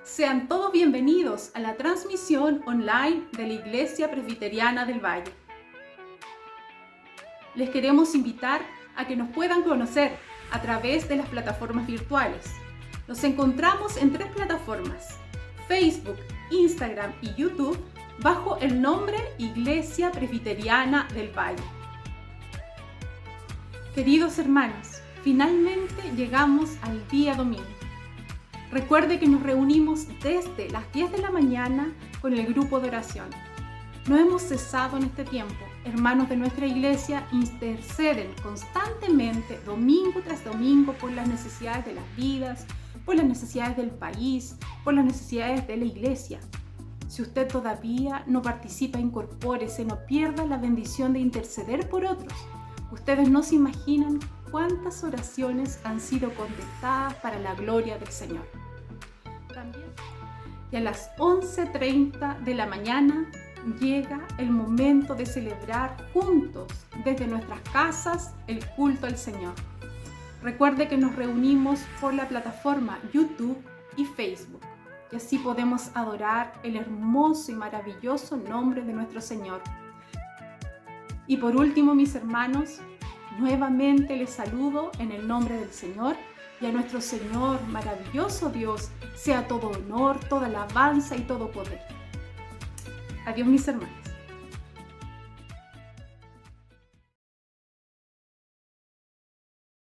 Sean todos bienvenidos a la transmisión online de la Iglesia Presbiteriana del Valle. Les queremos invitar a que nos puedan conocer a través de las plataformas virtuales. Nos encontramos en 3 plataformas: Facebook, Instagram y YouTube, bajo el nombre Iglesia Presbiteriana del Valle. Queridos hermanos, finalmente llegamos al día domingo. Recuerde que nos reunimos desde las 10 de la mañana con el grupo de oración. No hemos cesado en este tiempo. Hermanos de nuestra iglesia interceden constantemente, domingo tras domingo, por las necesidades de las vidas, por las necesidades del país, por las necesidades de la iglesia. Si usted todavía no participa, incorpórese, no pierda la bendición de interceder por otros. Ustedes no se imaginan cuántas oraciones han sido contestadas para la gloria del Señor. También, y a las 11:30 de la mañana llega el momento de celebrar juntos desde nuestras casas el culto al Señor. Recuerde que nos reunimos por la plataforma YouTube y Facebook, y así podemos adorar el hermoso y maravilloso nombre de nuestro Señor. Y por último, mis hermanos, nuevamente les saludo en el nombre del Señor, y a nuestro Señor, maravilloso Dios, sea todo honor, toda alabanza y todo poder. Adiós, mis hermanos.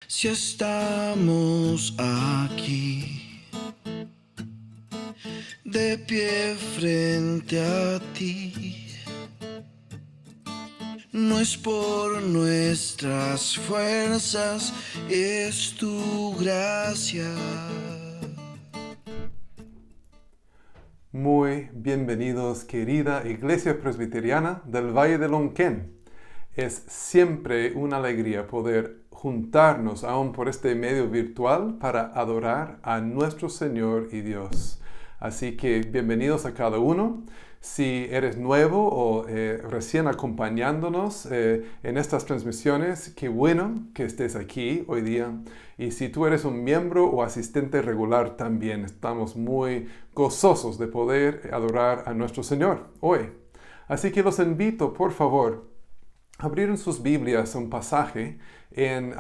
Si estamos aquí, de pie frente a ti, no es por nuestras fuerzas, es tu gracia. Muy bienvenidos, querida Iglesia Presbiteriana del Valle de Lonquén. Es siempre una alegría poder juntarnos aún por este medio virtual para adorar a nuestro Señor y Dios. Así que bienvenidos a cada uno. Si eres nuevo o recién acompañándonos en estas transmisiones, qué bueno que estés aquí hoy día. Y si tú eres un miembro o asistente regular también, estamos muy gozosos de poder adorar a nuestro Señor hoy. Así que los invito, por favor, a abrir en sus Biblias un pasaje en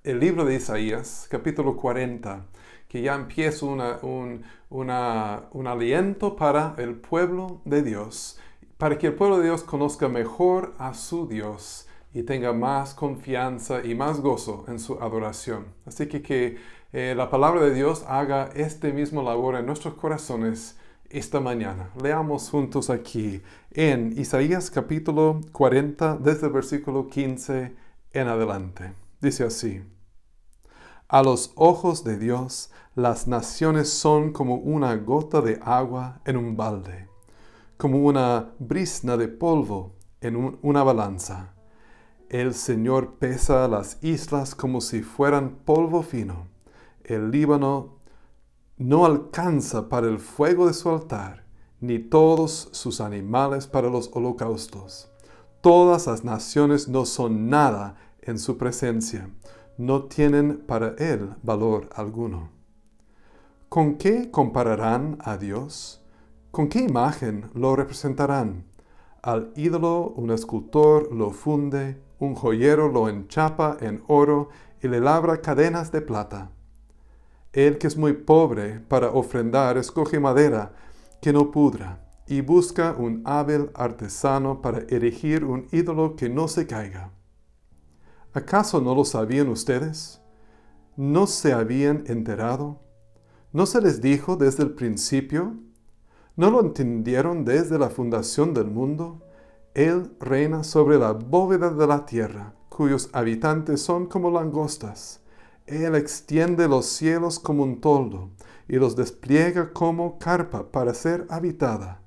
el libro de Isaías, capítulo 40, que ya empieza un aliento para el pueblo de Dios, para que el pueblo de Dios conozca mejor a su Dios y tenga más confianza y más gozo en su adoración. Así que la palabra de Dios haga este mismo labor en nuestros corazones esta mañana. Leamos juntos aquí en Isaías capítulo 40, desde el versículo 15 en adelante. Dice así: A los ojos de Dios, las naciones son como una gota de agua en un balde, como una brizna de polvo en una balanza. El Señor pesa las islas como si fueran polvo fino. El Líbano no alcanza para el fuego de su altar, ni todos sus animales para los holocaustos. Todas las naciones no son nada en su presencia, no tienen para él valor alguno. ¿Con qué compararán a Dios? ¿Con qué imagen lo representarán? Al ídolo un escultor lo funde, un joyero lo enchapa en oro y le labra cadenas de plata. El que es muy pobre para ofrendar escoge madera que no pudra y busca un hábil artesano para erigir un ídolo que no se caiga. ¿Acaso no lo sabían ustedes? ¿No se habían enterado? ¿No se les dijo desde el principio? ¿No lo entendieron desde la fundación del mundo? Él reina sobre la bóveda de la tierra, cuyos habitantes son como langostas. Él extiende los cielos como un toldo y los despliega como carpa para ser habitada.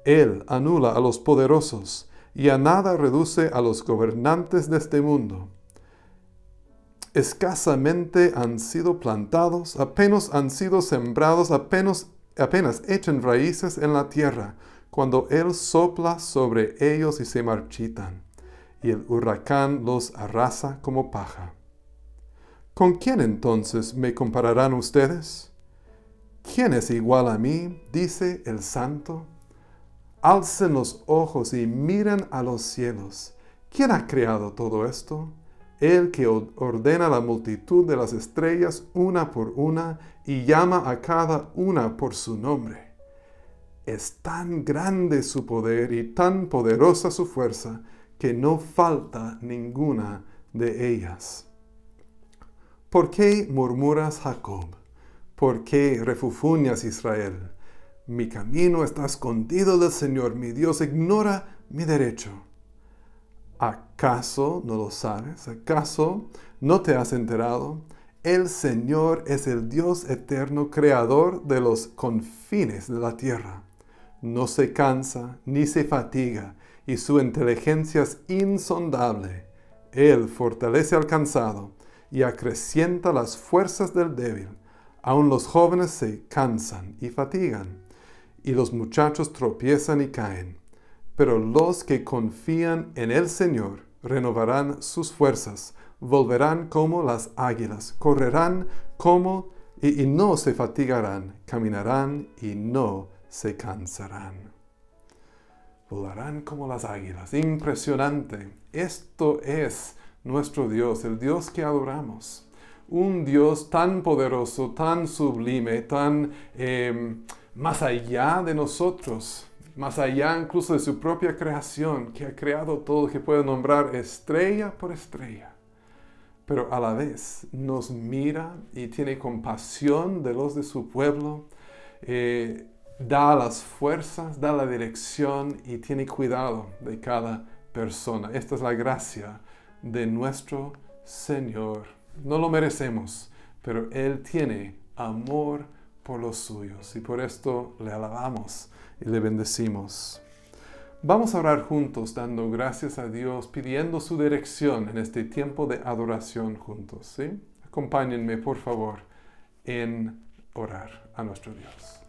Él anula a los poderosos y a nada reduce a los gobernantes de este mundo. Escasamente han sido plantados, apenas han sido sembrados, apenas echan raíces en la tierra, cuando Él sopla sobre ellos y se marchitan, y el huracán los arrasa como paja. ¿Con quién entonces me compararán ustedes? ¿Quién es igual a mí? Dice el Santo. Alcen los ojos y miren a los cielos. ¿Quién ha creado todo esto? El que ordena la multitud de las estrellas una por una y llama a cada una por su nombre. Es tan grande su poder y tan poderosa su fuerza que no falta ninguna de ellas. ¿Por qué murmuras, Jacob? ¿Por qué refunfuñas, Israel? Mi camino está escondido del Señor, mi Dios ignora mi derecho. ¿Acaso no lo sabes? ¿Acaso no te has enterado? El Señor es el Dios eterno, creador de los confines de la tierra. No se cansa ni se fatiga, y su inteligencia es insondable. Él fortalece al cansado y acrecienta las fuerzas del débil. Aun los jóvenes se cansan y fatigan, y los muchachos tropiezan y caen. Pero los que confían en el Señor renovarán sus fuerzas, volverán como las águilas, correrán y no se fatigarán, caminarán y no se cansarán. Volarán como las águilas. Impresionante. Esto es nuestro Dios, el Dios que adoramos. Un Dios tan poderoso, tan sublime, tan más allá de nosotros, más allá incluso de su propia creación, que ha creado todo, que puede nombrar estrella por estrella. Pero a la vez nos mira y tiene compasión de los de su pueblo, da las fuerzas, da la dirección y tiene cuidado de cada persona. Esta es la gracia de nuestro Señor. No lo merecemos, pero Él tiene amor por los suyos y por esto le alabamos y le bendecimos. Vamos a orar juntos dando gracias a Dios, pidiendo su dirección en este tiempo de adoración juntos, ¿sí? Acompáñenme, por favor, en orar a nuestro Dios.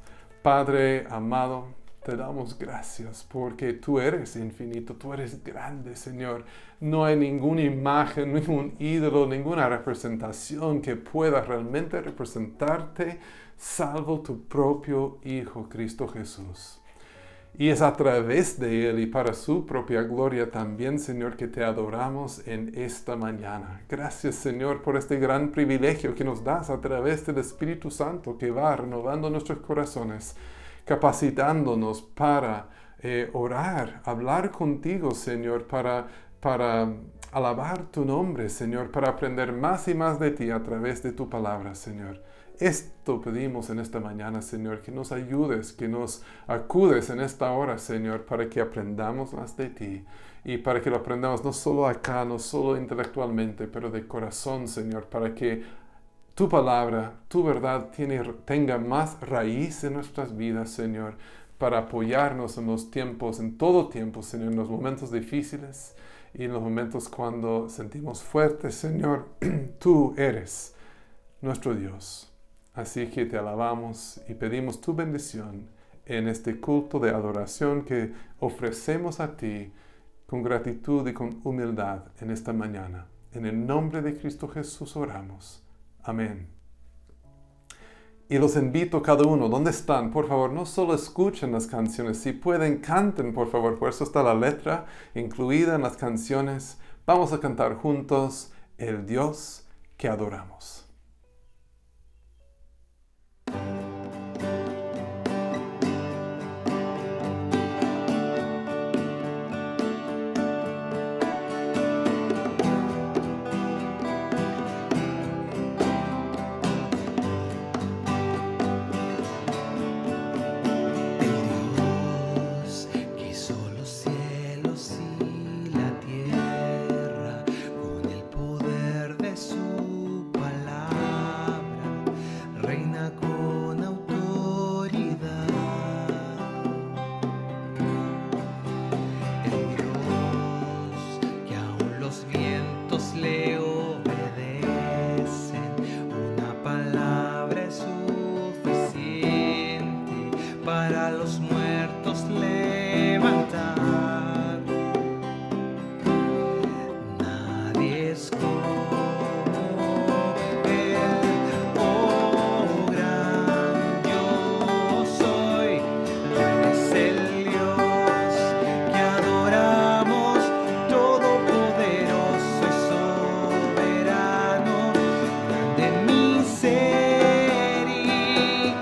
Padre amado, te damos gracias porque tú eres infinito, tú eres grande, Señor. No hay ninguna imagen, ningún ídolo, ninguna representación que pueda realmente representarte, salvo tu propio Hijo, Cristo Jesús. Y es a través de Él y para su propia gloria también, Señor, que te adoramos en esta mañana. Gracias, Señor, por este gran privilegio que nos das a través del Espíritu Santo que va renovando nuestros corazones, capacitándonos para orar, hablar contigo, Señor, para alabar tu nombre, Señor, para aprender más y más de ti a través de tu palabra, Señor. Esto pedimos en esta mañana, Señor, que nos ayudes, que nos acudes en esta hora, Señor, para que aprendamos más de ti y para que lo aprendamos no solo acá, no solo intelectualmente, pero de corazón, Señor, para que tu palabra, tu verdad tenga más raíz en nuestras vidas, Señor, para apoyarnos en los tiempos, en todo tiempo, Señor, en los momentos difíciles y en los momentos cuando sentimos fuertes, Señor. Tú eres nuestro Dios. Así que te alabamos y pedimos tu bendición en este culto de adoración que ofrecemos a ti con gratitud y con humildad en esta mañana. En el nombre de Cristo Jesús oramos. Amén. Y los invito cada uno, ¿dónde están? Por favor, no solo escuchen las canciones, si pueden, canten, por favor. Por eso está la letra incluida en las canciones. Vamos a cantar juntos el Dios que adoramos. Para los muertos levantar. Nadie es como Él, oh gran yo soy. Tú eres el Dios que adoramos, todopoderoso y soberano, grande en misericordia,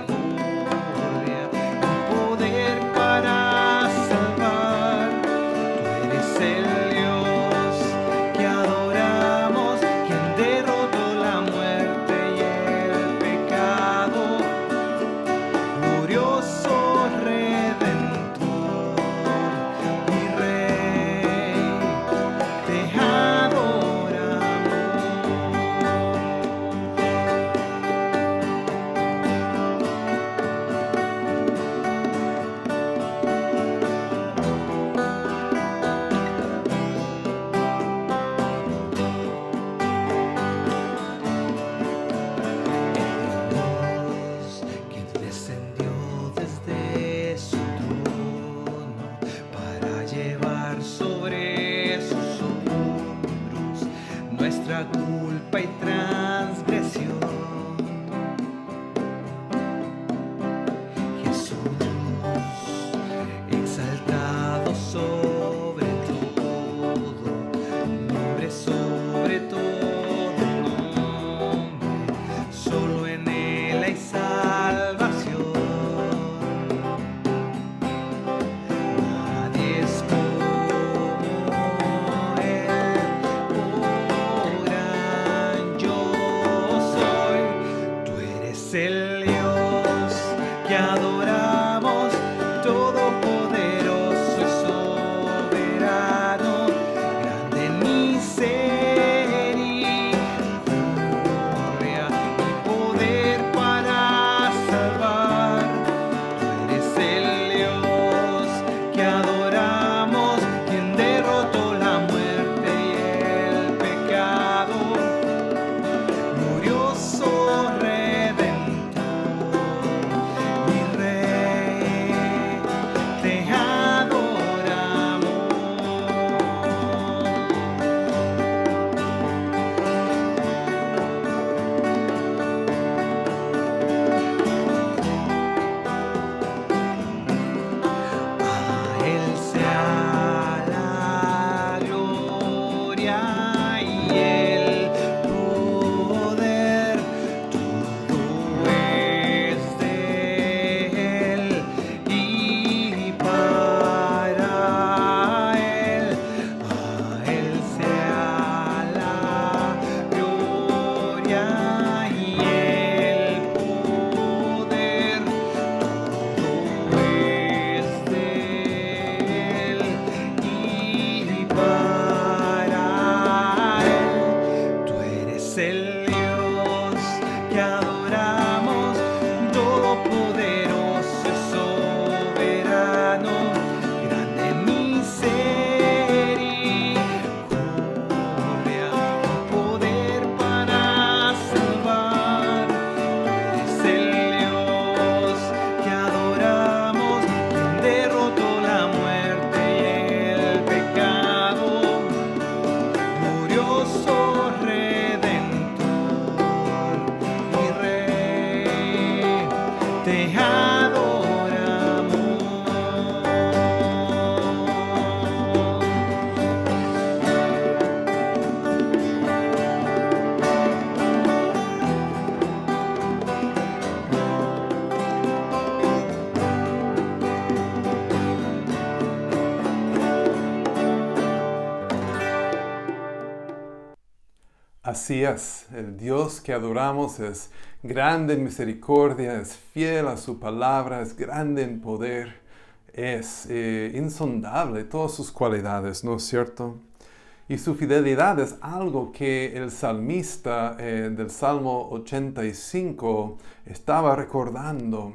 poder para salvar. Así es, el Dios que adoramos es grande en misericordia, es fiel a su palabra, es grande en poder, es insondable todas sus cualidades, ¿no es cierto? Y su fidelidad es algo que el salmista del Salmo 85 estaba recordando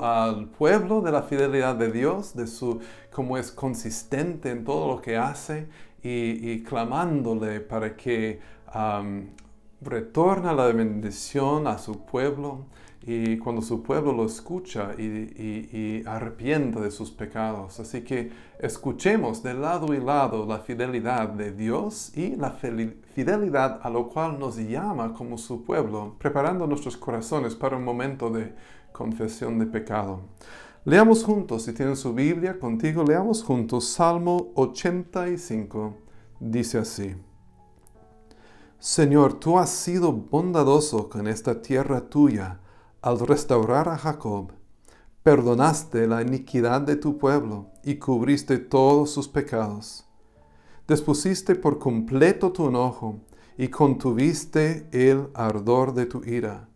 al pueblo de la fidelidad de Dios, cómo es consistente en todo lo que hace y clamándole para que retorna la bendición a su pueblo, y cuando su pueblo lo escucha y arrepienta de sus pecados. Así que escuchemos de lado y lado la fidelidad de Dios y la fidelidad a lo cual nos llama como su pueblo, preparando nuestros corazones para un momento de confesión de pecado. Leamos juntos, si tienen su Biblia contigo, leamos juntos Salmo 85. Dice así: Señor, tú has sido bondadoso con esta tierra tuya al restaurar a Jacob. Perdonaste la iniquidad de tu pueblo y cubriste todos sus pecados. Dispusiste por completo tu enojo y contuviste el ardor de tu ira.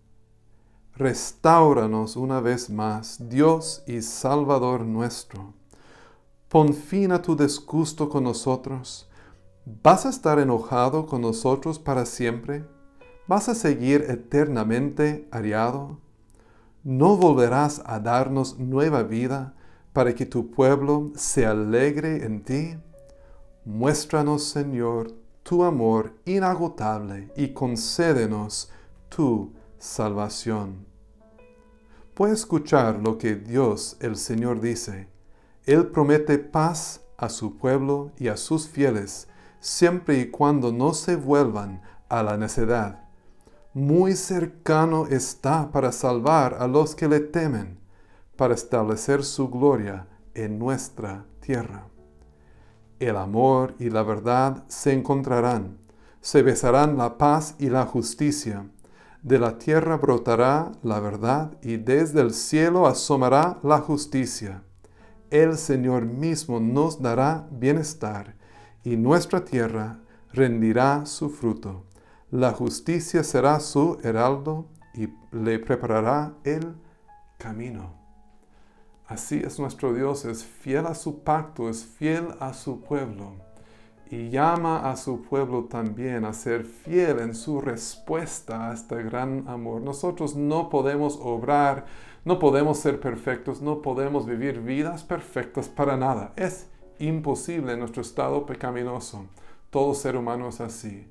Restáuranos una vez más, Dios y Salvador nuestro. Pon fin a tu disgusto con nosotros. ¿Vas a estar enojado con nosotros para siempre? ¿Vas a seguir eternamente airado? ¿No volverás a darnos nueva vida para que tu pueblo se alegre en ti? Muéstranos, Señor, tu amor inagotable y concédenos tu salvación. Puedes escuchar lo que Dios, el Señor, dice. Él promete paz a su pueblo y a sus fieles, siempre y cuando no se vuelvan a la necedad. Muy cercano está para salvar a los que le temen, para establecer su gloria en nuestra tierra. El amor y la verdad se encontrarán, se besarán la paz y la justicia. De la tierra brotará la verdad y desde el cielo asomará la justicia. El Señor mismo nos dará bienestar y nuestra tierra rendirá su fruto. La justicia será su heraldo y le preparará el camino. Así es nuestro Dios, es fiel a su pacto, es fiel a su pueblo y llama a su pueblo también a ser fiel en su respuesta a este gran amor. Nosotros no podemos obrar, no podemos ser perfectos, no podemos vivir vidas perfectas para nada. Es imposible en nuestro estado pecaminoso. Todo ser humano es así.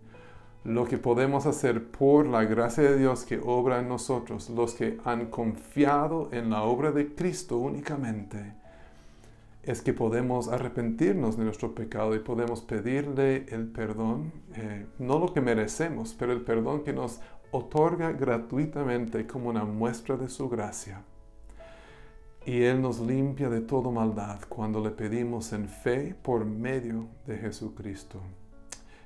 Lo que podemos hacer por la gracia de Dios que obra en nosotros, los que han confiado en la obra de Cristo únicamente, es que podemos arrepentirnos de nuestro pecado y podemos pedirle el perdón, no lo que merecemos, pero el perdón que nos otorga gratuitamente como una muestra de su gracia. Y Él nos limpia de toda maldad cuando le pedimos en fe por medio de Jesucristo.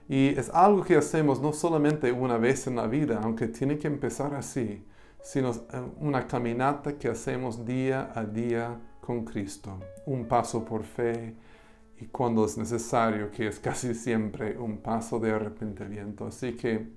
Y es algo que hacemos no solamente una vez en la vida, aunque tiene que empezar así, sino una caminata que hacemos día a día con Cristo. Un paso por fe y cuando es necesario, que es casi siempre un paso de arrepentimiento. Así que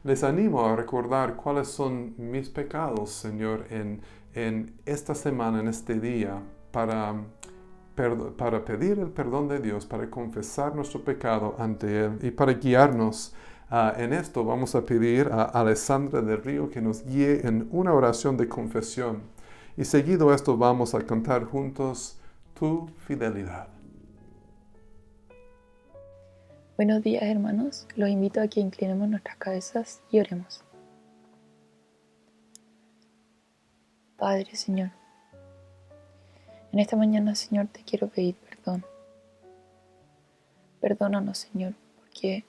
les animo a recordar cuáles son mis pecados, Señor, en esta semana, en este día, para pedir el perdón de Dios, para confesar nuestro pecado ante Él y para guiarnos en esto. Vamos a pedir a Alessandra del Río que nos guíe en una oración de confesión. Y seguido esto vamos a cantar juntos Tu Fidelidad. Buenos días, hermanos. Los invito a que inclinemos nuestras cabezas y oremos. Padre, Señor, en esta mañana, Señor, te quiero pedir perdón. Perdónanos, Señor, porque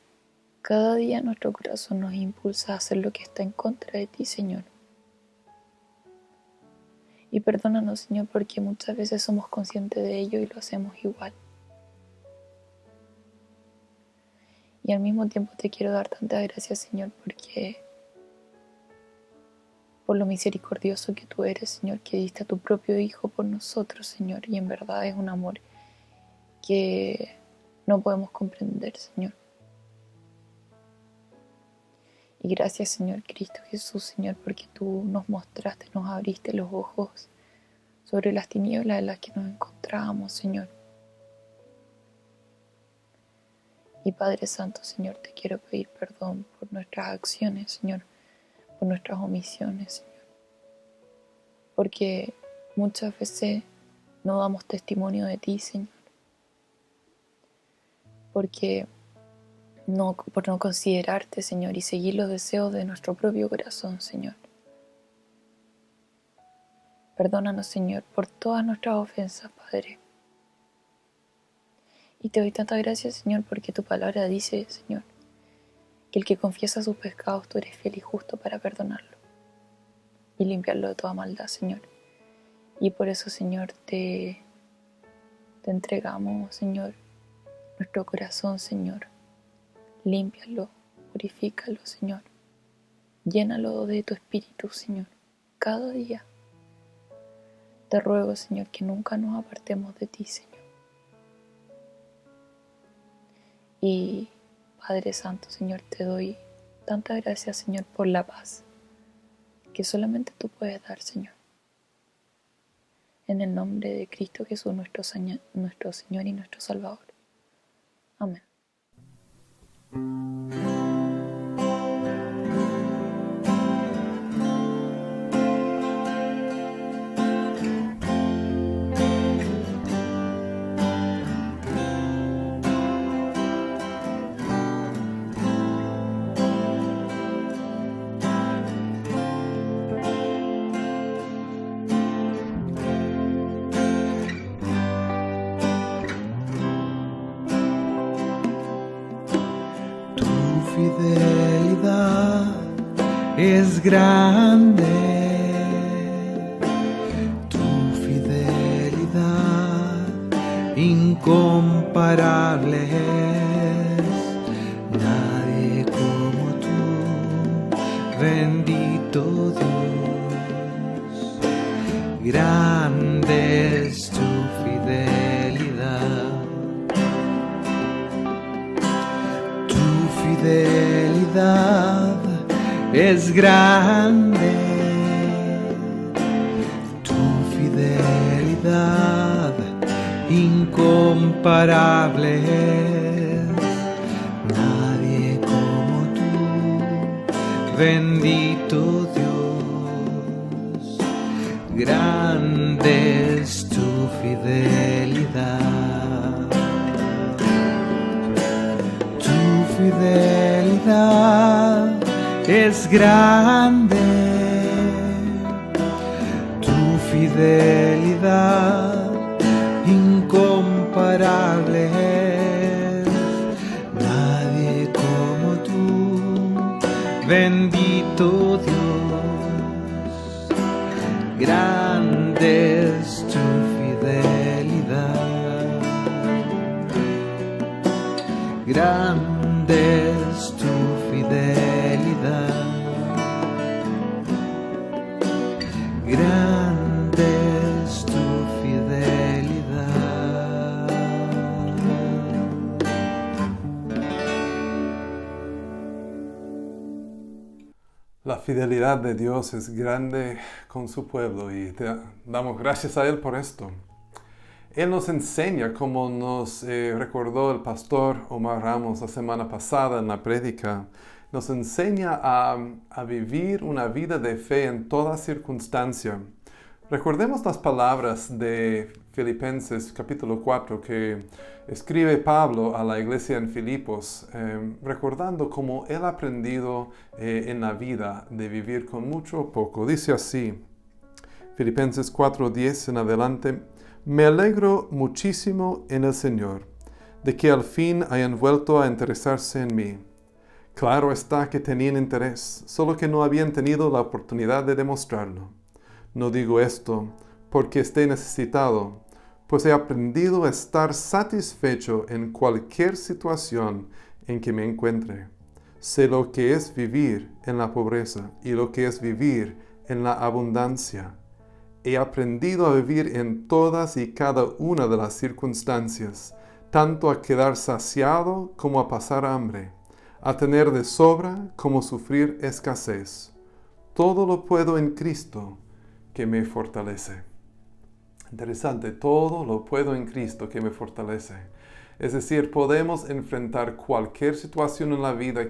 cada día nuestro corazón nos impulsa a hacer lo que está en contra de ti, Señor. Y perdónanos, Señor, porque muchas veces somos conscientes de ello y lo hacemos igual. Y al mismo tiempo te quiero dar tantas gracias, Señor, porque por lo misericordioso que tú eres, Señor, que diste a tu propio Hijo por nosotros, Señor, y en verdad es un amor que no podemos comprender, Señor. Y gracias, Señor Cristo Jesús, Señor, porque tú nos mostraste, nos abriste los ojos sobre las tinieblas en las que nos encontrábamos, Señor. Y Padre Santo, Señor, te quiero pedir perdón por nuestras acciones, Señor, por nuestras omisiones, Señor. Porque muchas veces no damos testimonio de ti, Señor. Porque por no considerarte, Señor, y seguir los deseos de nuestro propio corazón, Señor. Perdónanos, Señor, por todas nuestras ofensas, Padre. Y te doy tanta gracias, Señor, porque tu palabra dice, Señor, que el que confiesa sus pecados, tú eres fiel y justo para perdonarlo y limpiarlo de toda maldad, Señor. Y por eso, Señor, te entregamos, Señor, nuestro corazón, Señor. Límpialo, purifícalo, Señor. Llénalo de tu espíritu, Señor, cada día. Te ruego, Señor, que nunca nos apartemos de ti, Señor. Y Padre Santo, Señor, te doy tantas gracias, Señor, por la paz que solamente tú puedes dar, Señor. En el nombre de Cristo Jesús, nuestro Señor y nuestro Salvador. Amén. Fidelidad es grande, tu fidelidad incomparable es, nadie como tú, bendito Dios, grande es tu fidelidad. Fidelidad es grande, tu fidelidad incomparable es, nadie como tú, bendito Dios, grande es tu fidelidad. Fidelidad es grande, tu fidelidad incomparable es, nadie como tú, bendito Dios, grande es tu fidelidad, grande es tu fidelidad, grande es tu fidelidad. La fidelidad de Dios es grande con su pueblo y te damos gracias a Él por esto. Él nos enseña, como nos recordó el pastor Omar Ramos la semana pasada en la prédica, nos enseña a vivir una vida de fe en toda circunstancia. Recordemos las palabras de Filipenses capítulo 4 que escribe Pablo a la iglesia en Filipos, recordando cómo él ha aprendido en la vida de vivir con mucho o poco. Dice así, Filipenses 4:10 en adelante: me alegro muchísimo en el Señor, de que al fin hayan vuelto a interesarse en mí. Claro está que tenían interés, solo que no habían tenido la oportunidad de demostrarlo. No digo esto porque esté necesitado, pues he aprendido a estar satisfecho en cualquier situación en que me encuentre. Sé lo que es vivir en la pobreza y lo que es vivir en la abundancia. He aprendido a vivir en todas y cada una de las circunstancias, tanto a quedar saciado como a pasar hambre, a tener de sobra como sufrir escasez. Todo lo puedo en Cristo que me fortalece. Interesante, todo lo puedo en Cristo que me fortalece. Es decir, podemos enfrentar cualquier situación en la vida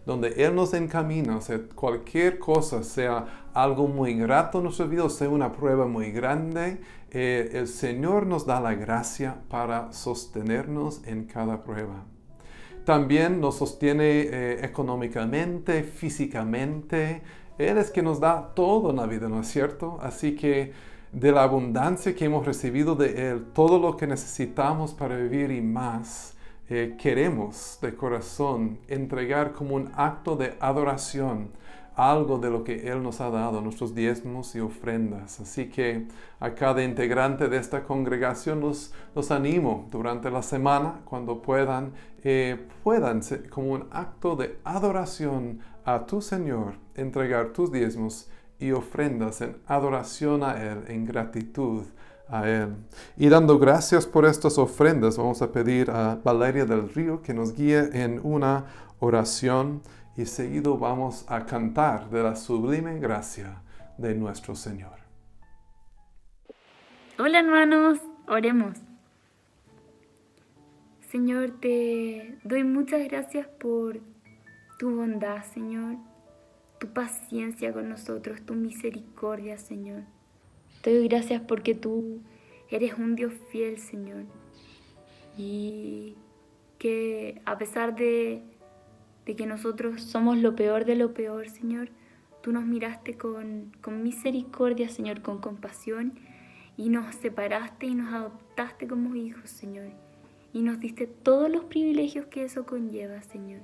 donde Él nos encamina, o sea, cualquier cosa, sea algo muy grato en nuestra vida, o sea, una prueba muy grande, el Señor nos da la gracia para sostenernos en cada prueba. También nos sostiene económicamente, físicamente. Él es que nos da todo en la vida, ¿no es cierto? Así que de la abundancia que hemos recibido de Él, todo lo que necesitamos para vivir y más, queremos de corazón entregar como un acto de adoración algo de lo que Él nos ha dado, nuestros diezmos y ofrendas. Así que a cada integrante de esta congregación los animo durante la semana, cuando puedan ser como un acto de adoración a tu Señor, entregar tus diezmos y ofrendas en adoración a Él, en gratitud a Él. Y dando gracias por estas ofrendas, vamos a pedir a Valeria del Río que nos guíe en una oración y seguido vamos a cantar de la sublime gracia de nuestro Señor. Hola hermanos, oremos. Señor, te doy muchas gracias por tu bondad, Señor, tu paciencia con nosotros, tu misericordia, Señor. Te doy gracias porque tú eres un Dios fiel, Señor, y que a pesar de que nosotros somos lo peor de lo peor, Señor, tú nos miraste con misericordia, Señor, con compasión, y nos separaste y nos adoptaste como hijos, Señor, y nos diste todos los privilegios que eso conlleva, Señor.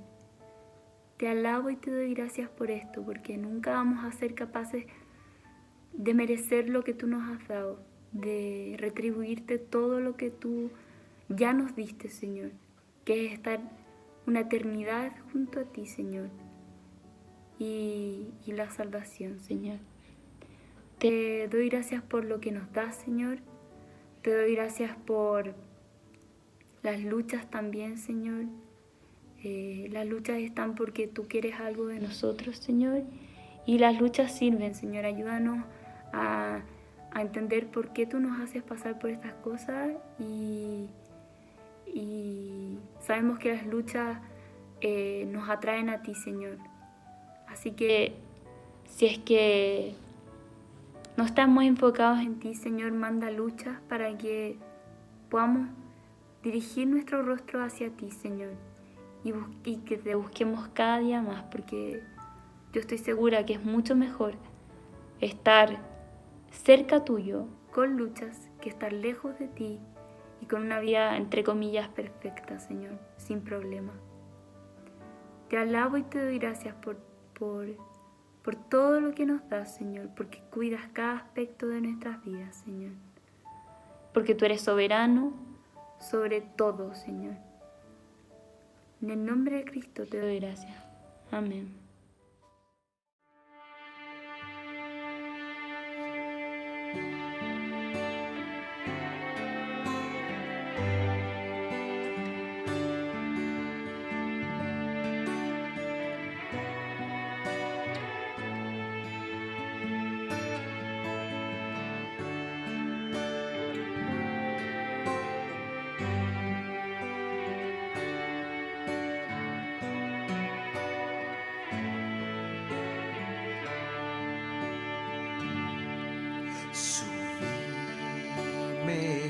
Te alabo y te doy gracias por esto, porque nunca vamos a ser capaces de merecer lo que tú nos has dado, de retribuirte todo lo que tú ya nos diste, Señor, que es estar una eternidad junto a ti, Señor, y la salvación, Señor. Te doy gracias por lo que nos das, Señor. Te doy gracias por las luchas también, Señor. Las luchas están porque tú quieres algo de nosotros, Señor, y las luchas sirven, Señor. Ayúdanos a entender por qué tú nos haces pasar por estas cosas y sabemos que las luchas nos atraen a ti, Señor. Así que si es que no estamos enfocados en ti, Señor, manda luchas para que podamos dirigir nuestro rostro hacia ti, Señor, y que te busquemos cada día más, porque yo estoy segura que es mucho mejor estar cerca tuyo con luchas que estar lejos de ti y con una vida, entre comillas, perfecta, Señor, sin problema. Te alabo y te doy gracias por todo lo que nos das, Señor, porque cuidas cada aspecto de nuestras vidas, Señor. Porque tú eres soberano sobre todo, Señor. En el nombre de Cristo te doy gracias. Amén. Sublime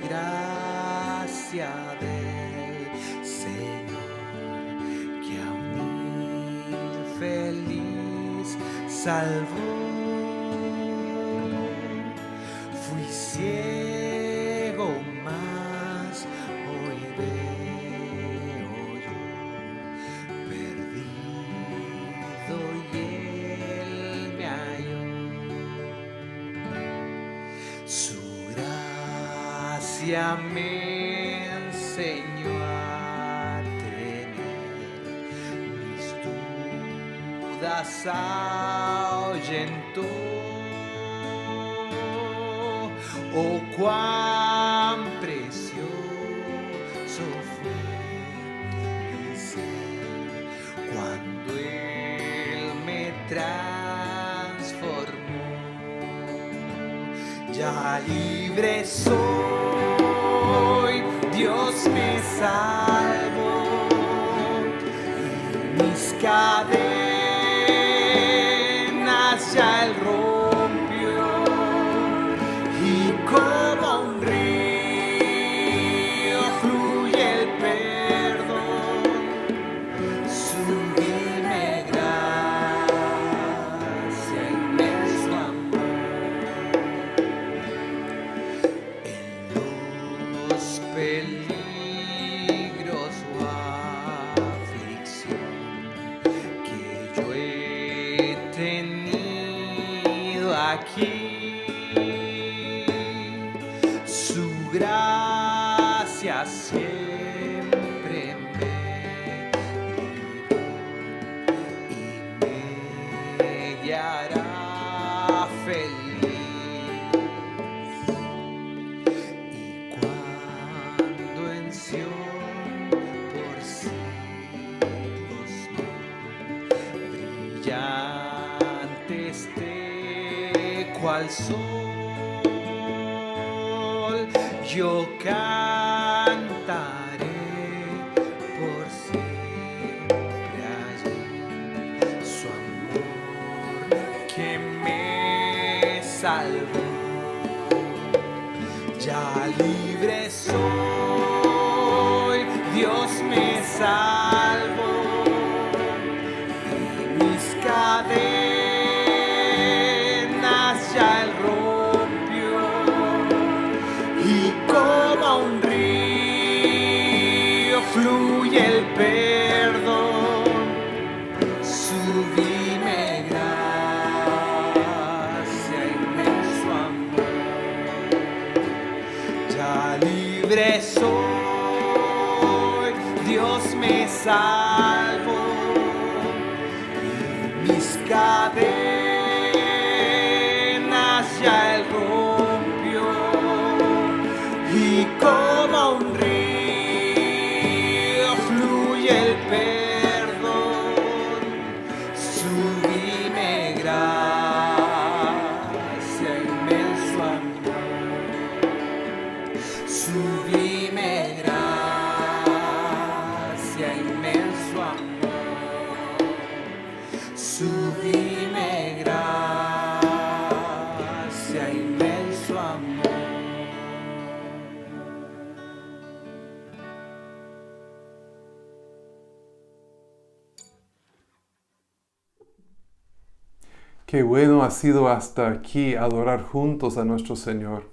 gracia del Señor, que a un infeliz salvó. Fui ciego, mas hoy veo yo, perdido y Él me halló. Su gracia me enseñó a tener, mis dudas ahuyentó. Oh, cuán precioso fue mi ser, cuán ya libre soy, Dios me salvó, y mis cadenas ya Él rompió, y como un río fluye el perdón, sublime gracia, inmenso amor. Los peligros o aflicción que yo he tenido aquí, su gracia siempre me libró y me guiará feliz. Y cuando en Sión por siglos brillante esté cual sol, yo cantaré por siempre allí su amor que me salvó. Ya libre soy, Dios me salvó, y mis cadenas ya Él rompió, y como un río fluye el perdón, sublime gracia, inmenso amor. Ya libre soy, Dios me salvó, y mis cadenas ya Él rompió, y como un río fluye el perdón, sublime gracia, inmenso amor. Sublime gracia, inmenso amor. Sublime gracia, inmenso amor. Qué bueno ha sido hasta aquí adorar juntos a nuestro Señor.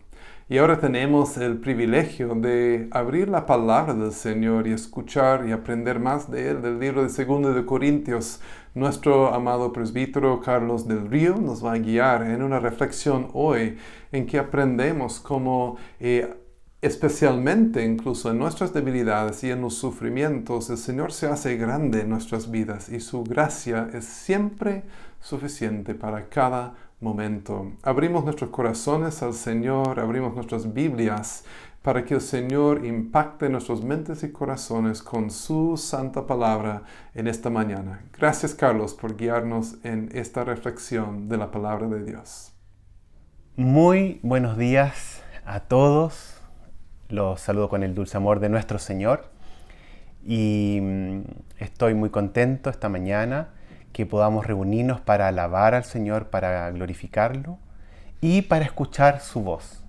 Y ahora tenemos el privilegio de abrir la palabra del Señor y escuchar y aprender más de Él, del libro de 2 de Corintios. Nuestro amado presbítero Carlos del Río nos va a guiar en una reflexión hoy en que aprendemos cómo especialmente incluso en nuestras debilidades y en los sufrimientos, el Señor se hace grande en nuestras vidas y su gracia es siempre suficiente para cada momento. Abrimos nuestros corazones al Señor, abrimos nuestras Biblias para que el Señor impacte nuestras mentes y corazones con su santa palabra en esta mañana. Gracias, Carlos, por guiarnos en esta reflexión de la palabra de Dios. Muy buenos días a todos. Los saludo con el dulce amor de nuestro Señor y estoy muy contento esta mañana que podamos reunirnos para alabar al Señor, para glorificarlo y para escuchar su voz.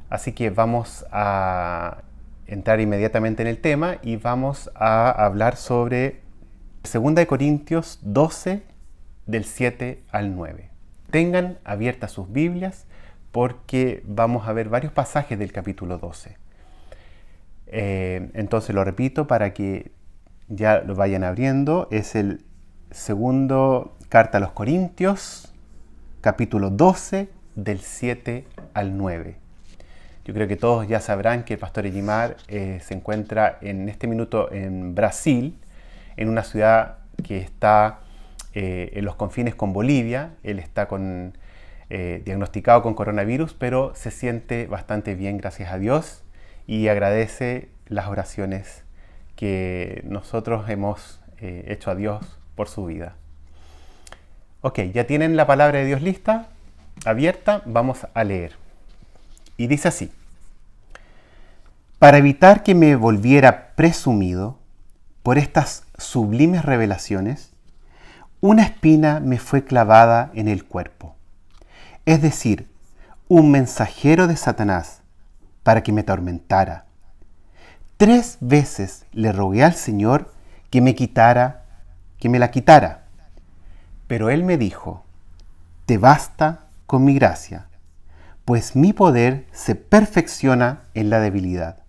Así que vamos a entrar inmediatamente en el tema y vamos a hablar sobre 2 de Corintios 12, del 7 al 9. Tengan abiertas sus Biblias porque vamos a ver varios pasajes del capítulo 12. Entonces lo repito para que ya lo vayan abriendo. Es el segundo carta a los Corintios, capítulo 12, del 7 al 9. Yo creo que todos ya sabrán que el pastor Eguimar se encuentra en este minuto en Brasil, en una ciudad que está en los confines con Bolivia. Él está diagnosticado con coronavirus, pero se siente bastante bien, gracias a Dios, y agradece las oraciones que nosotros hemos hecho a Dios por su vida. Ok, ya tienen la palabra de Dios lista, abierta, vamos a leer. Y dice así: para evitar que me volviera presumido por estas sublimes revelaciones, una espina me fue clavada en el cuerpo, es decir, un mensajero de Satanás para que me atormentara. 3 veces le rogué al Señor que me la quitara, pero Él me dijo: te basta con mi gracia, pues mi poder se perfecciona en la debilidad.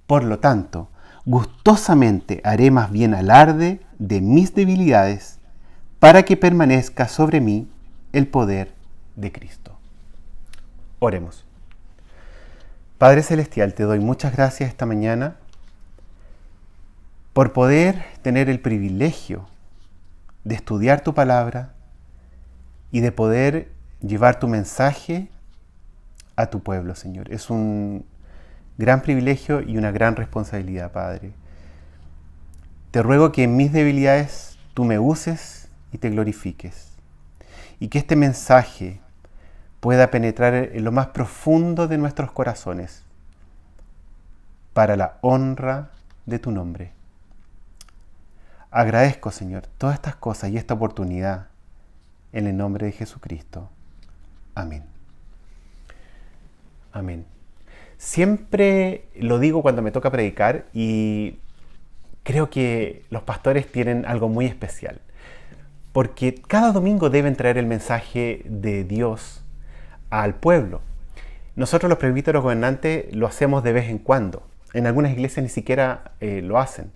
Por lo tanto, gustosamente haré más bien alarde de mis debilidades, para que permanezca sobre mí el poder de Cristo. Oremos. Padre Celestial, te doy muchas gracias esta mañana por poder tener el privilegio de estudiar tu palabra y de poder llevar tu mensaje a tu pueblo, Señor. Es un gran privilegio y una gran responsabilidad, Padre. Te ruego que en mis debilidades tú me uses y te glorifiques, y que este mensaje pueda penetrar en lo más profundo de nuestros corazones para la honra de tu nombre. Agradezco, Señor, todas estas cosas y esta oportunidad en el nombre de Jesucristo. Amén. Amén. Siempre lo digo cuando me toca predicar y creo que los pastores tienen algo muy especial, porque cada domingo deben traer el mensaje de Dios al pueblo. Nosotros los presbíteros gobernantes lo hacemos de vez en cuando. En algunas iglesias ni siquiera lo hacen.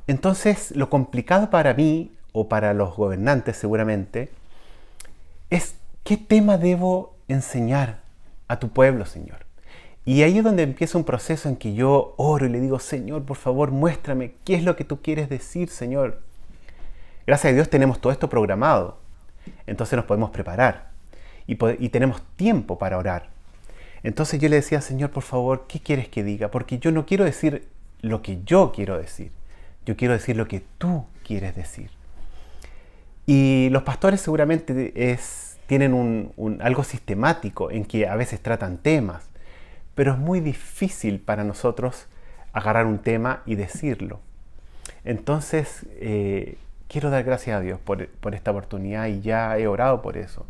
Entonces, lo complicado para mí, o para los gobernantes seguramente, es qué tema debo enseñar a tu pueblo, Señor. Y ahí es donde empieza un proceso en que yo oro y le digo: Señor, por favor, muéstrame qué es lo que tú quieres decir, Señor. Gracias a Dios tenemos todo esto programado. Entonces nos podemos preparar y tenemos tiempo para orar. Entonces yo le decía: Señor, por favor, ¿qué quieres que diga? Porque yo no quiero decir lo que yo quiero decir. Yo quiero decir lo que tú quieres decir. Y los pastores seguramente tienen algo sistemático en que a veces tratan temas, pero es muy difícil para nosotros agarrar un tema y decirlo. Entonces, quiero dar gracias a Dios por esta oportunidad y ya he orado por eso.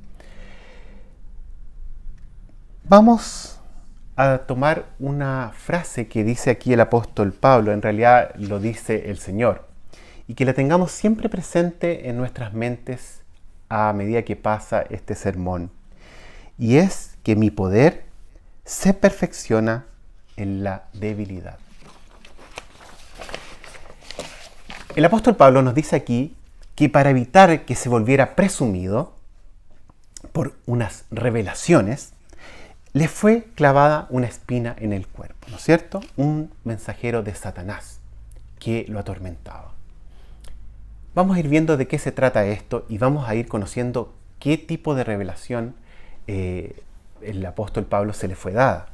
Vamos a tomar una frase que dice aquí el apóstol Pablo, en realidad lo dice el Señor, y que la tengamos siempre presente en nuestras mentes a medida que pasa este sermón. Y es que mi poder se perfecciona en la debilidad. El apóstol Pablo nos dice aquí que para evitar que se volviera presumido por unas revelaciones, le fue clavada una espina en el cuerpo, ¿no es cierto? Un mensajero de Satanás que lo atormentaba. Vamos a ir viendo de qué se trata esto y vamos a ir conociendo qué tipo de revelación el apóstol Pablo se le fue dada.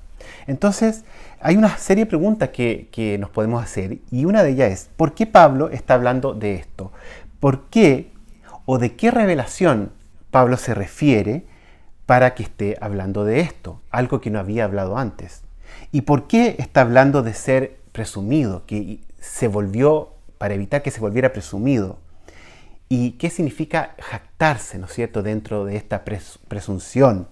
Entonces, hay una serie de preguntas que nos podemos hacer, y una de ellas es: ¿por qué Pablo está hablando de esto? ¿Por qué o de qué revelación Pablo se refiere para que esté hablando de esto? Algo que no había hablado antes. ¿Y por qué está hablando de ser presumido? Que se volvió, para evitar que se volviera presumido. ¿Y qué significa jactarse, ¿no es cierto?, dentro de esta presunción?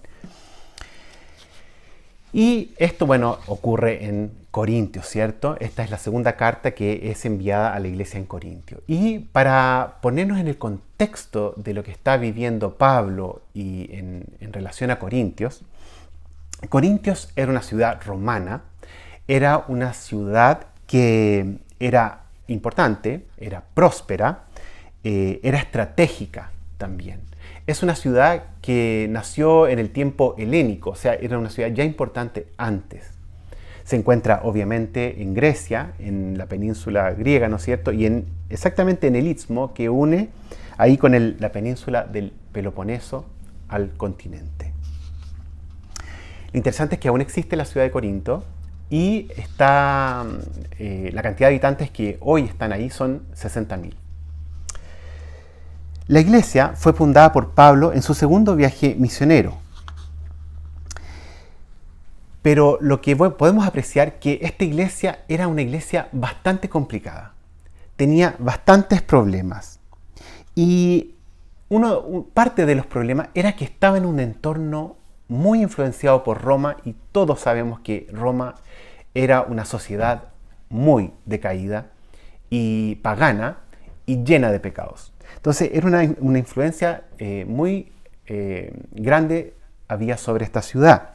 Y esto, bueno, ocurre en Corintios, ¿cierto? Esta es la segunda carta que es enviada a la iglesia en Corintio. Y para ponernos en el contexto de lo que está viviendo Pablo y en relación a Corintios, Corintios era una ciudad romana, era una ciudad que era importante, era próspera, era estratégica también. Es una ciudad que nació en el tiempo helénico, o sea, era una ciudad ya importante antes. Se encuentra obviamente en Grecia, en la península griega, ¿no es cierto? Y exactamente en el istmo que une ahí con la península del Peloponeso al continente. Lo interesante es que aún existe la ciudad de Corinto y está, la cantidad de habitantes que hoy están ahí son 60.000. La iglesia fue fundada por Pablo en su segundo viaje misionero. Pero lo que podemos apreciar que esta iglesia era una iglesia bastante complicada. Tenía bastantes problemas. Y parte de los problemas era que estaba en un entorno muy influenciado por Roma, y todos sabemos que Roma era una sociedad muy decaída y pagana y llena de pecados. Entonces era una influencia muy grande había sobre esta ciudad.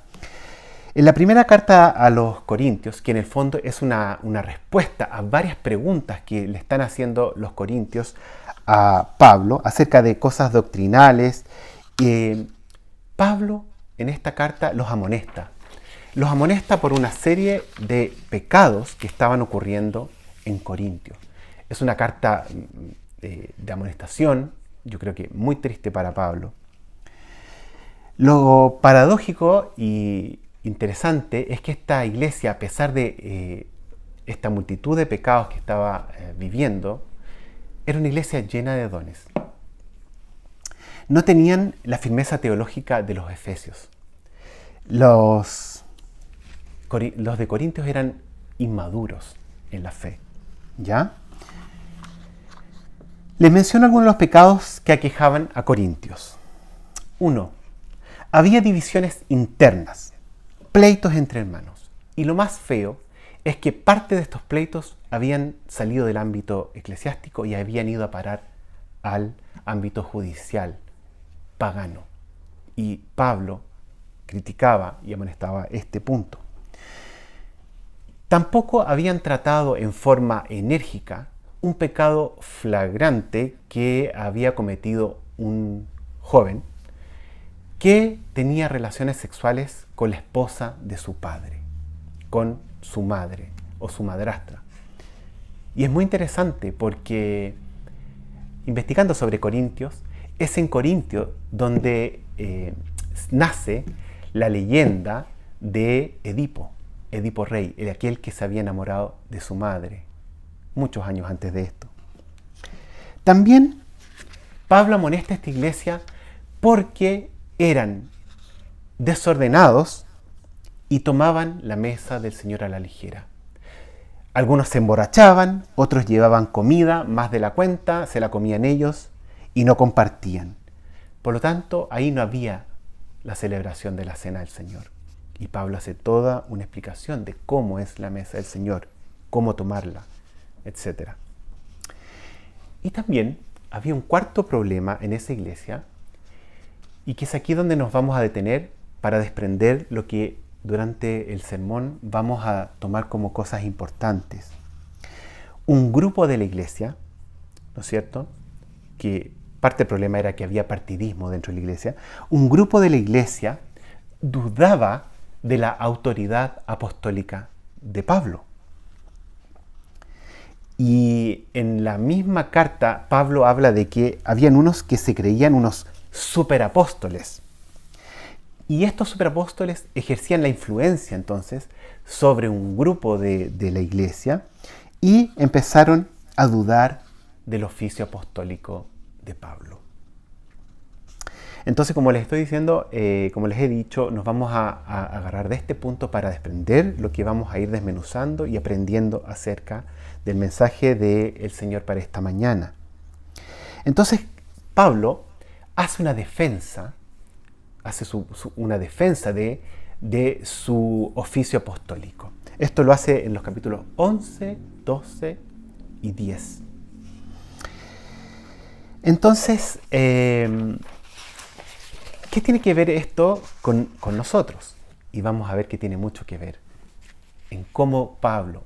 En la primera carta a los Corintios, que en el fondo es una respuesta a varias preguntas que le están haciendo los corintios a Pablo acerca de cosas doctrinales, Pablo en esta carta los amonesta. Los amonesta por una serie de pecados que estaban ocurriendo en Corintio. Es una carta de amonestación, yo creo que muy triste para Pablo. Lo paradójico y interesante es que esta iglesia, a pesar de esta multitud de pecados que estaba viviendo, era una iglesia llena de dones. No tenían la firmeza teológica de los efesios. Los de Corintios eran inmaduros en la fe. ¿Ya? Les menciono algunos de los pecados que aquejaban a Corintios. 1. Había divisiones internas, pleitos entre hermanos. Y lo más feo es que parte de estos pleitos habían salido del ámbito eclesiástico y habían ido a parar al ámbito judicial, pagano. Y Pablo criticaba y amonestaba este punto. Tampoco habían tratado en forma enérgica un pecado flagrante que había cometido un joven que tenía relaciones sexuales con la esposa de su padre, con su madre o su madrastra. Y es muy interesante porque, investigando sobre Corintios, es en Corintio donde nace la leyenda de Edipo rey, aquel que se había enamorado de su madre, muchos años antes de esto. También Pablo amonesta a esta iglesia porque eran desordenados y tomaban la mesa del Señor a la ligera. Algunos se emborrachaban, otros llevaban comida más de la cuenta, se la comían ellos y no compartían. Por lo tanto, ahí no había la celebración de la cena del Señor. Y Pablo hace toda una explicación de cómo es la mesa del Señor, cómo tomarla, etc. Y también había un cuarto problema en esa iglesia, y que es aquí donde nos vamos a detener para desprender lo que durante el sermón vamos a tomar como cosas importantes. Un grupo de la iglesia, ¿no es cierto?, que parte del problema era que había partidismo dentro de la iglesia. Un grupo de la iglesia dudaba de la autoridad apostólica de Pablo. Y en la misma carta Pablo habla de que habían unos que se creían unos superapóstoles. Y estos superapóstoles ejercían la influencia entonces sobre un grupo de la iglesia y empezaron a dudar del oficio apostólico de Pablo. Entonces, como les estoy diciendo, como les he dicho, nos vamos a agarrar de este punto para desprender lo que vamos a ir desmenuzando y aprendiendo acerca del mensaje del Señor para esta mañana. Entonces, Pablo hace una defensa, una defensa de su oficio apostólico. Esto lo hace en los capítulos 11, 12 y 10. Entonces, ¿qué tiene que ver esto con nosotros? Y vamos a ver que tiene mucho que ver en cómo Pablo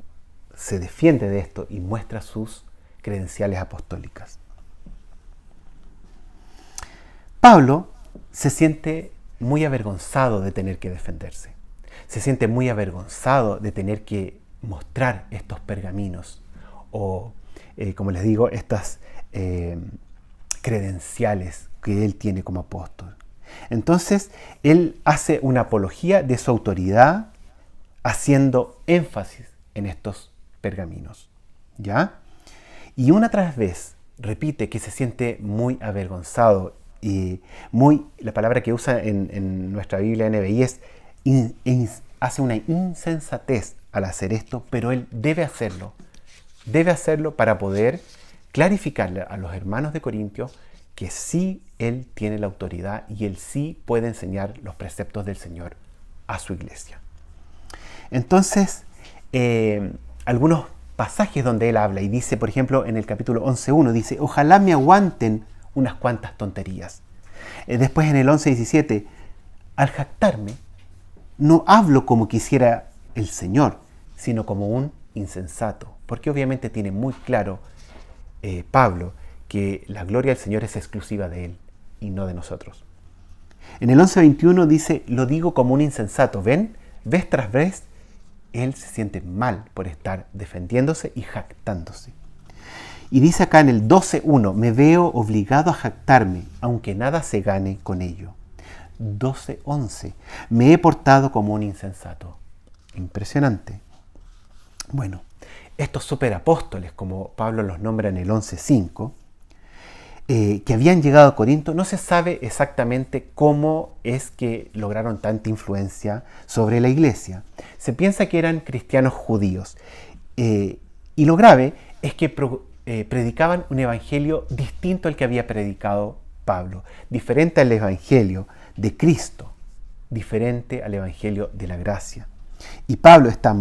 se defiende de esto y muestra sus credenciales apostólicas. Pablo se siente muy avergonzado de tener que defenderse. Se siente muy avergonzado de tener que mostrar estos pergaminos o, como les digo, estas credenciales que él tiene como apóstol. Entonces, él hace una apología de su autoridad haciendo énfasis en estos pergaminos. ¿Ya? Y una tras vez repite que se siente muy avergonzado y la palabra que usa en nuestra Biblia NBI es hace una insensatez al hacer esto, pero él debe hacerlo. Debe hacerlo para poder clarificarle a los hermanos de Corintios que sí él tiene la autoridad y él sí puede enseñar los preceptos del Señor a su iglesia. Entonces, algunos pasajes donde él habla y dice, por ejemplo, en el capítulo 11.1, dice, ojalá me aguanten unas cuantas tonterías. Después en el 11.17, al jactarme, no hablo como quisiera el Señor, sino como un insensato. Porque obviamente tiene muy claro Pablo que la gloria del Señor es exclusiva de Él y no de nosotros. En el 11.21 dice, lo digo como un insensato. ¿Ven? Vez tras vez, él se siente mal por estar defendiéndose y jactándose. Y dice acá en el 12.1, me veo obligado a jactarme, aunque nada se gane con ello. 12.11, me he portado como un insensato. Impresionante. Bueno, estos superapóstoles, como Pablo los nombra en el 11.5, que habían llegado a Corinto, no se sabe exactamente cómo es que lograron tanta influencia sobre la iglesia. Se piensa que eran cristianos judíos. Y lo grave es que predicaban un evangelio distinto al que había predicado Pablo, diferente al evangelio de Cristo, diferente al evangelio de la gracia. Y Pablo está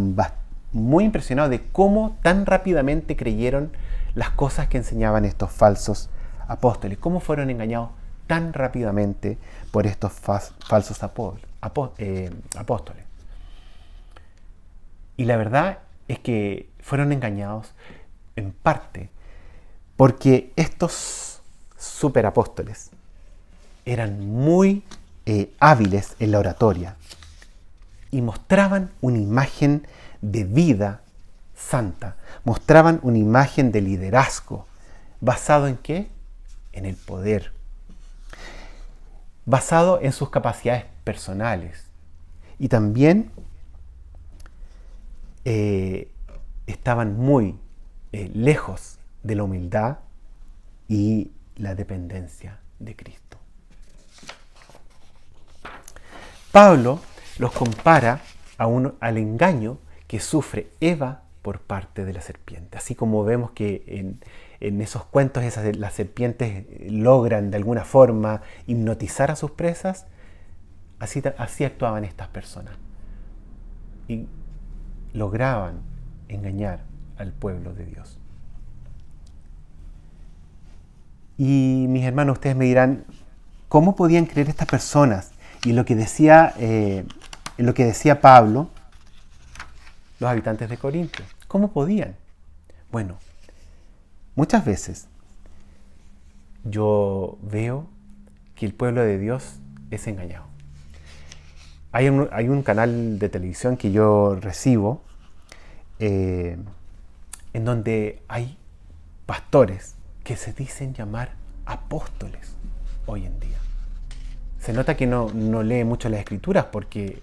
muy impresionado de cómo tan rápidamente creyeron las cosas que enseñaban estos falsos apóstoles, cómo fueron engañados tan rápidamente por estos falsos apóstoles. Y la verdad es que fueron engañados en parte porque estos superapóstoles eran muy hábiles en la oratoria y mostraban una imagen de vida santa, mostraban una imagen de liderazgo, ¿basado en qué? En el poder, basado en sus capacidades personales. Y también estaban muy lejos de la humildad y la dependencia de Cristo. Pablo los compara al engaño que sufre Eva por parte de la serpiente. Así como vemos que en esos cuentos las serpientes logran de alguna forma hipnotizar a sus presas, así actuaban estas personas. Y lograban engañar al pueblo de Dios. Y mis hermanos, ustedes me dirán, ¿cómo podían creer estas personas? Y en lo que decía Pablo, los habitantes de Corinto, ¿cómo podían? Bueno, muchas veces yo veo que el pueblo de Dios es engañado. Hay un canal de televisión que yo recibo en donde hay pastores que se dicen llamar apóstoles hoy en día. Se nota que no lee mucho las escrituras porque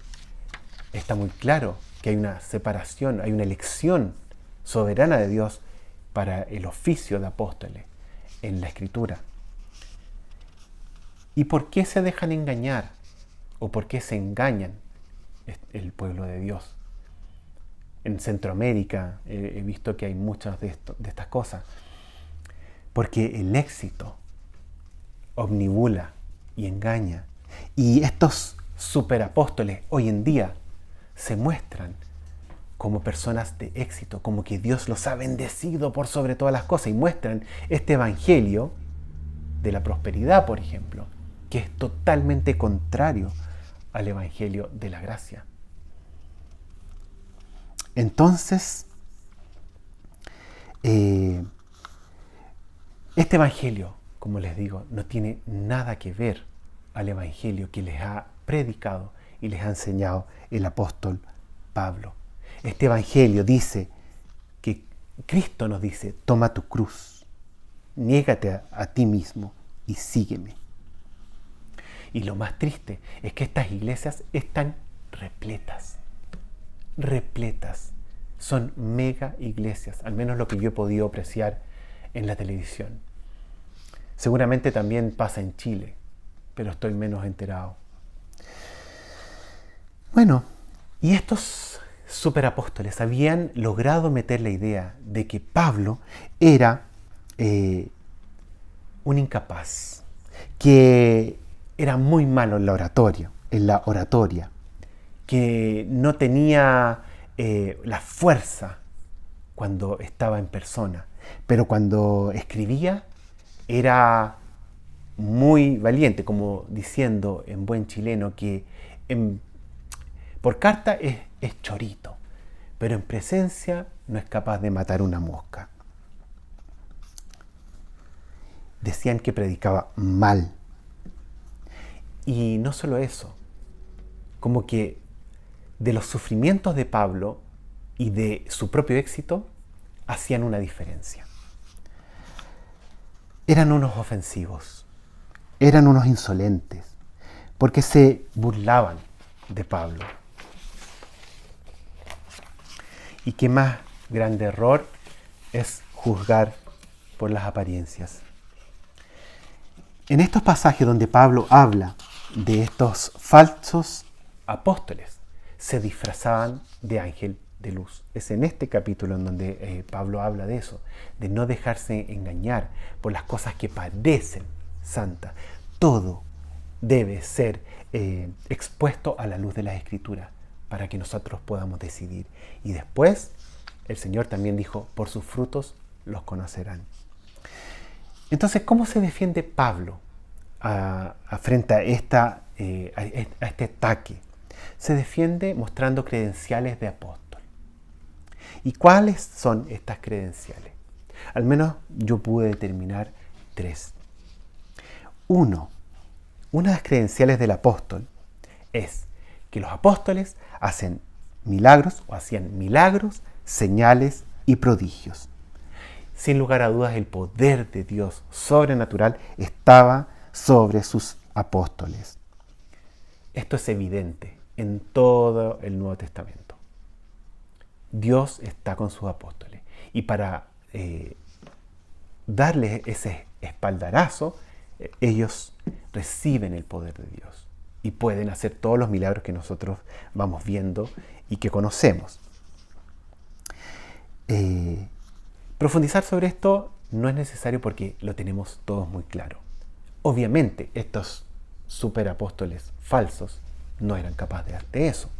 está muy claro que hay una separación, hay una elección soberana de Dios para el oficio de apóstoles en la escritura. ¿Y por qué se dejan engañar? ¿O por qué se engañan el pueblo de Dios? En Centroamérica he visto que hay muchas de estas cosas. Porque el éxito omnibula y engaña. Y estos superapóstoles hoy en día se muestran como personas de éxito, como que Dios los ha bendecido por sobre todas las cosas y muestran este evangelio de la prosperidad, por ejemplo, que es totalmente contrario al evangelio de la gracia. Entonces, este evangelio, como les digo, no tiene nada que ver al evangelio que les ha predicado y les ha enseñado el apóstol Pablo. Este evangelio dice que Cristo nos dice, toma tu cruz, niégate a ti mismo y sígueme. Y lo más triste es que estas iglesias están repletas. Son mega iglesias, al menos lo que yo he podido apreciar en la televisión. Seguramente también pasa en Chile, pero estoy menos enterado. Bueno, Y estos superapóstoles habían logrado meter la idea de que Pablo era un incapaz, que era muy malo en la oratoria, que no tenía la fuerza cuando estaba en persona, pero cuando escribía era muy valiente, como diciendo en buen chileno que por carta es chorito, pero en presencia no es capaz de matar una mosca. Decían que predicaba mal. Y no solo eso, como que de los sufrimientos de Pablo y de su propio éxito hacían una diferencia. Eran unos ofensivos, eran unos insolentes, porque se burlaban de Pablo. Y qué más grande error es juzgar por las apariencias. En estos pasajes donde Pablo habla de estos falsos apóstoles, se disfrazaban de ángel de luz. Es en este capítulo en donde Pablo habla de eso, de no dejarse engañar por las cosas que parecen santas. Todo debe ser expuesto a la luz de las Escrituras para que nosotros podamos decidir. Y después, el Señor también dijo, por sus frutos los conocerán. Entonces, ¿cómo se defiende Pablo frente a este ataque? Se defiende mostrando credenciales de apóstol. ¿Y cuáles son estas credenciales? Al menos yo pude determinar 3. Una de las credenciales del apóstol es que los apóstoles hacían milagros, señales y prodigios. Sin lugar a dudas, el poder de Dios sobrenatural estaba sobre sus apóstoles. Esto es evidente en todo el Nuevo Testamento. Dios está con sus apóstoles. Y para darles ese espaldarazo, ellos reciben el poder de Dios y pueden hacer todos los milagros que nosotros vamos viendo y que conocemos. Profundizar sobre esto no es necesario porque lo tenemos todos muy claro. Obviamente, estos superapóstoles falsos no eran capaces de darte eso.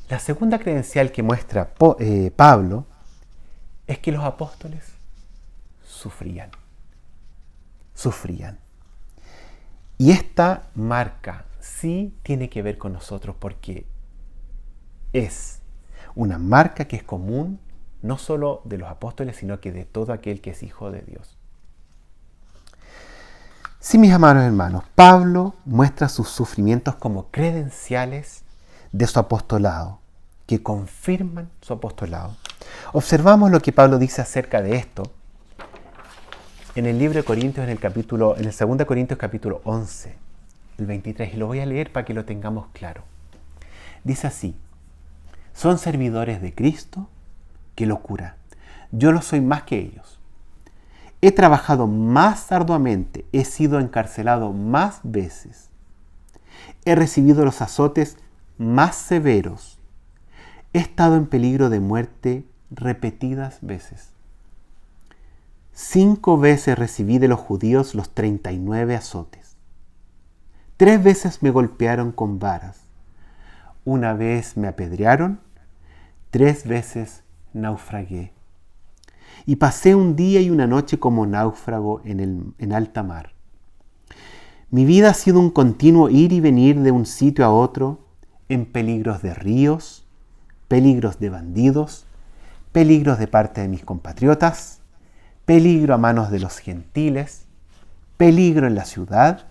La segunda credencial que muestra Pablo es que los apóstoles sufrían. Y esta marca sí tiene que ver con nosotros porque es una marca que es común no solo de los apóstoles, sino que de todo aquel que es hijo de Dios. Sí, mis amados hermanos, Pablo muestra sus sufrimientos como credenciales de su apostolado, que confirman su apostolado. Observamos lo que Pablo dice acerca de esto en el libro de Corintios, en el 2 Corintios capítulo 11, el 23, y lo voy a leer para que lo tengamos claro. Dice así: son servidores de Cristo, qué locura, yo lo soy más que ellos. He trabajado más arduamente, he sido encarcelado más veces, he recibido los azotes más severos, he estado en peligro de muerte repetidas veces. 5 veces recibí de los judíos los 39 azotes. 3 veces me golpearon con varas. 1 vez me apedrearon. 3 veces naufragué. Y pasé un día y una noche como náufrago en alta mar. Mi vida ha sido un continuo ir y venir de un sitio a otro, en peligros de ríos, peligros de bandidos, peligros de parte de mis compatriotas, peligro a manos de los gentiles, peligro en la ciudad,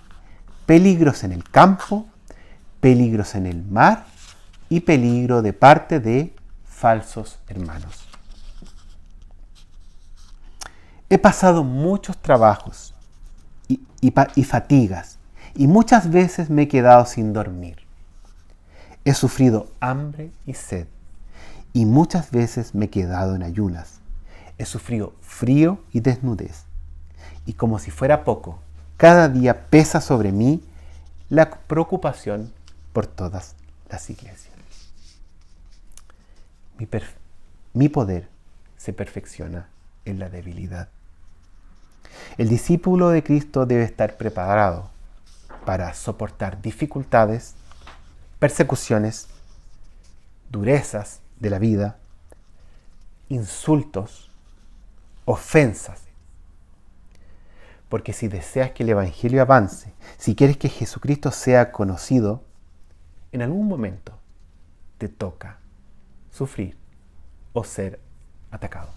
peligros en el campo, peligros en el mar y peligro de parte de falsos hermanos. He pasado muchos trabajos y fatigas y muchas veces me he quedado sin dormir. He sufrido hambre y sed y muchas veces me he quedado en ayunas. He sufrido frío y desnudez. Y como si fuera poco, cada día pesa sobre mí la preocupación por todas las iglesias. Mi poder se perfecciona en la debilidad. El discípulo de Cristo debe estar preparado para soportar dificultades, persecuciones, durezas de la vida, insultos, ofensas. Porque si deseas que el Evangelio avance, si quieres que Jesucristo sea conocido, en algún momento te toca sufrir o ser atacado.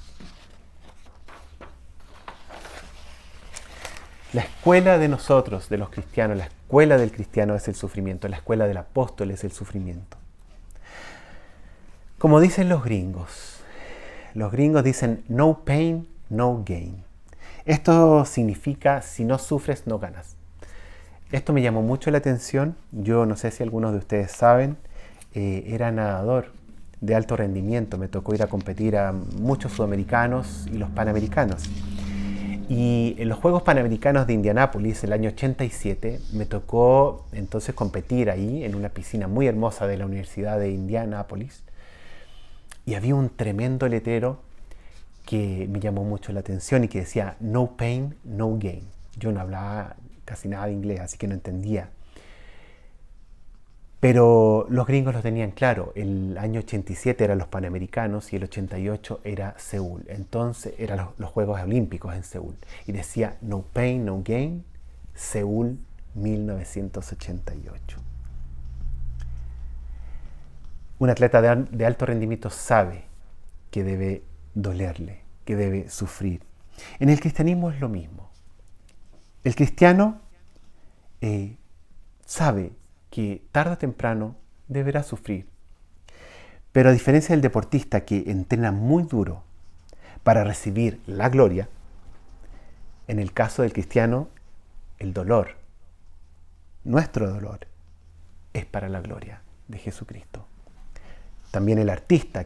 La escuela de nosotros, de los cristianos, la escuela del cristiano es el sufrimiento, la escuela del apóstol es el sufrimiento. Como dicen los gringos dicen no pain, no gain. Esto significa si no sufres, no ganas. Esto me llamó mucho la atención. Yo no sé si algunos de ustedes saben, era nadador de alto rendimiento. Me tocó ir a competir a muchos sudamericanos y los panamericanos. Y en los Juegos Panamericanos de Indianápolis, el año 87, me tocó entonces competir ahí en una piscina muy hermosa de la Universidad de Indianápolis. Y había un tremendo letrero que me llamó mucho la atención y que decía no pain, no gain. Yo no hablaba casi nada de inglés, así que no entendía. Pero los gringos lo tenían claro. El año 87 eran los Panamericanos y el 88 era Seúl. Entonces eran los Juegos Olímpicos en Seúl. Y decía no pain, no gain, Seúl 1988. Un atleta de alto rendimiento sabe que debe dolerle, que debe sufrir. En el cristianismo es lo mismo. El cristiano sabe que tarde o temprano deberá sufrir. Pero a diferencia del deportista que entrena muy duro para recibir la gloria, en el caso del cristiano, el dolor, nuestro dolor, es para la gloria de Jesucristo. También el artista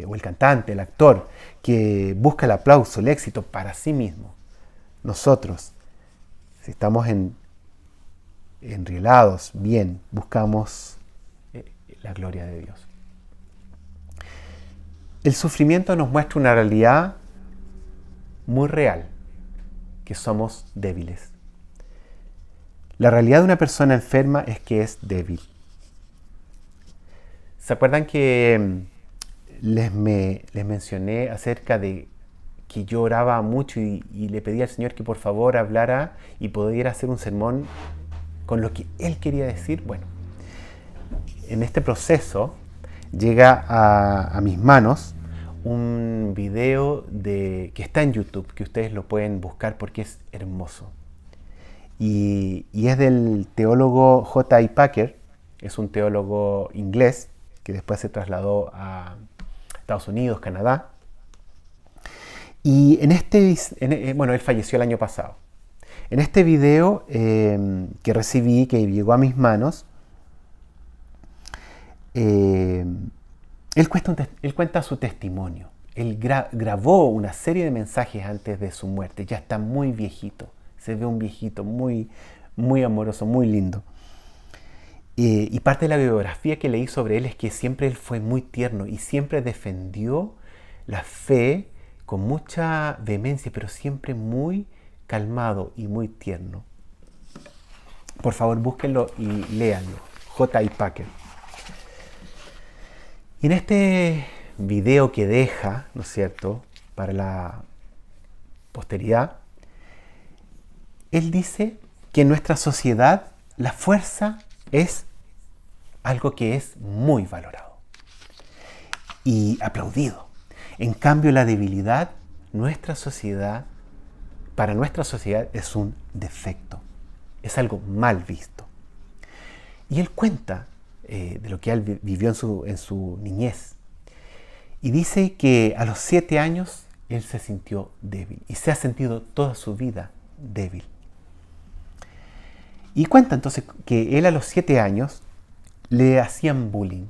o el cantante, el actor, que busca el aplauso, el éxito para sí mismo. Nosotros, si estamos enrielados, bien, buscamos la gloria de Dios. El sufrimiento nos muestra una realidad muy real, que somos débiles. La realidad de una persona enferma es que es débil. ¿Se acuerdan que les mencioné acerca de que yo oraba mucho y le pedí al Señor que por favor hablara y pudiera hacer un sermón con lo que Él quería decir? Bueno, en este proceso llega a mis manos un video que está en YouTube, que ustedes lo pueden buscar porque es hermoso. Y es del teólogo J.I. Packer, es un teólogo inglés que después se trasladó a Estados Unidos, Canadá. Y él falleció el año pasado. En este video que recibí, que llegó a mis manos, él cuenta su testimonio. Él grabó una serie de mensajes antes de su muerte. Ya está muy viejito. Se ve un viejito muy, muy amoroso, muy lindo. Y parte de la biografía que leí sobre él es que siempre él fue muy tierno y siempre defendió la fe con mucha vehemencia, pero siempre muy calmado y muy tierno. Por favor, búsquenlo y léanlo. J.I. Packer. Y en este video que deja, ¿no es cierto?, para la posteridad, él dice que en nuestra sociedad la fuerza es algo que es muy valorado y aplaudido. En cambio, la debilidad, para nuestra sociedad es un defecto, es algo mal visto. Y él cuenta de lo que él vivió en su niñez. Y dice que a los 7 años él se sintió débil y se ha sentido toda su vida débil. Y cuenta entonces que él a los 7 años le hacían bullying.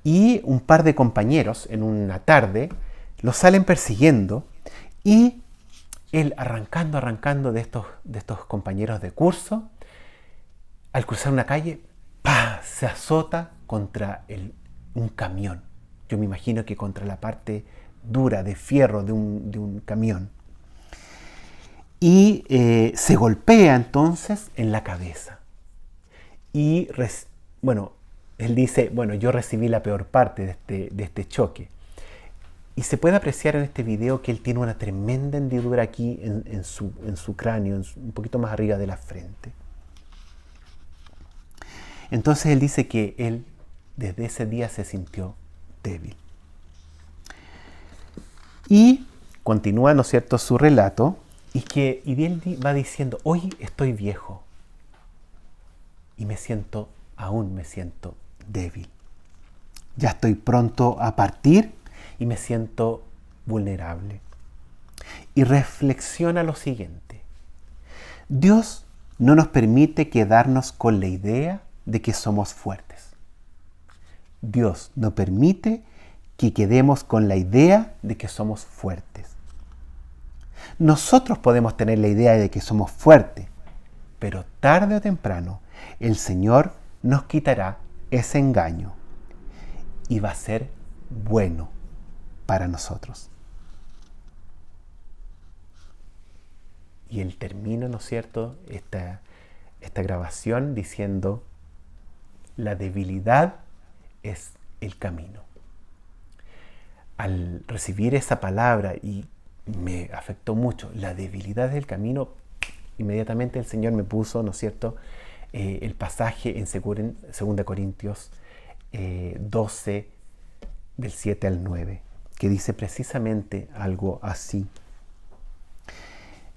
Y un par de compañeros en una tarde lo salen persiguiendo y él arrancando de estos compañeros de curso, al cruzar una calle, ¡pah!, se azota contra un camión. Yo me imagino que contra la parte dura de fierro de un camión. Y se golpea entonces en la cabeza. Y él dice, yo recibí la peor parte de este choque. Y se puede apreciar en este video que él tiene una tremenda hendidura aquí en su cráneo, un poquito más arriba de la frente. Entonces él dice que él desde ese día se sintió débil. Y continúa, ¿no es cierto?, su relato, y él va diciendo, hoy estoy viejo y aún me siento débil. Ya estoy pronto a partir y me siento vulnerable. Y reflexiona lo siguiente: Dios no nos permite quedarnos con la idea de que somos fuertes. Dios no permite que quedemos con la idea de que somos fuertes. Nosotros podemos tener la idea de que somos fuertes, pero tarde o temprano el Señor nos quitará ese engaño y va a ser bueno para nosotros. Y él termina, ¿no es cierto?, esta grabación diciendo: la debilidad es el camino. Al recibir esa palabra, y me afectó mucho, la debilidad es el camino, inmediatamente el Señor me puso, ¿no es cierto?, el pasaje en 2 Corintios 12, del 7 al 9, que dice precisamente algo así.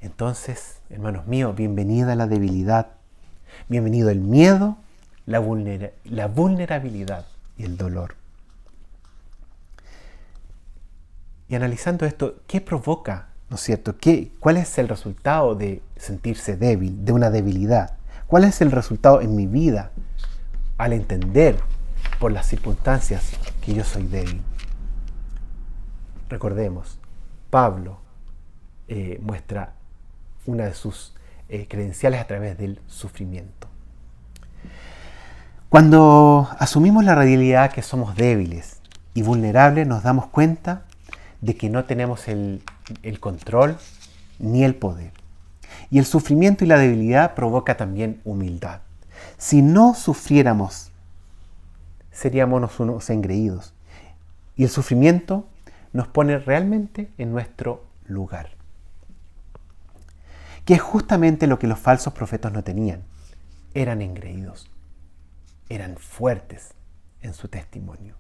Entonces, hermanos míos, bienvenida a la debilidad, bienvenido el miedo, la vulnerabilidad y el dolor. Y analizando esto, ¿qué provoca, no es cierto? ¿Cuál es el resultado de sentirse débil, de una debilidad? ¿Cuál es el resultado en mi vida al entender por las circunstancias que yo soy débil? Recordemos, Pablo muestra una de sus credenciales a través del sufrimiento. Cuando asumimos la realidad que somos débiles y vulnerables, nos damos cuenta de que no tenemos el control ni el poder. Y el sufrimiento y la debilidad provoca también humildad. Si no sufriéramos, seríamos unos engreídos. Y el sufrimiento nos pone realmente en nuestro lugar. Que es justamente lo que los falsos profetas no tenían. Eran engreídos. Eran fuertes en su testimonio.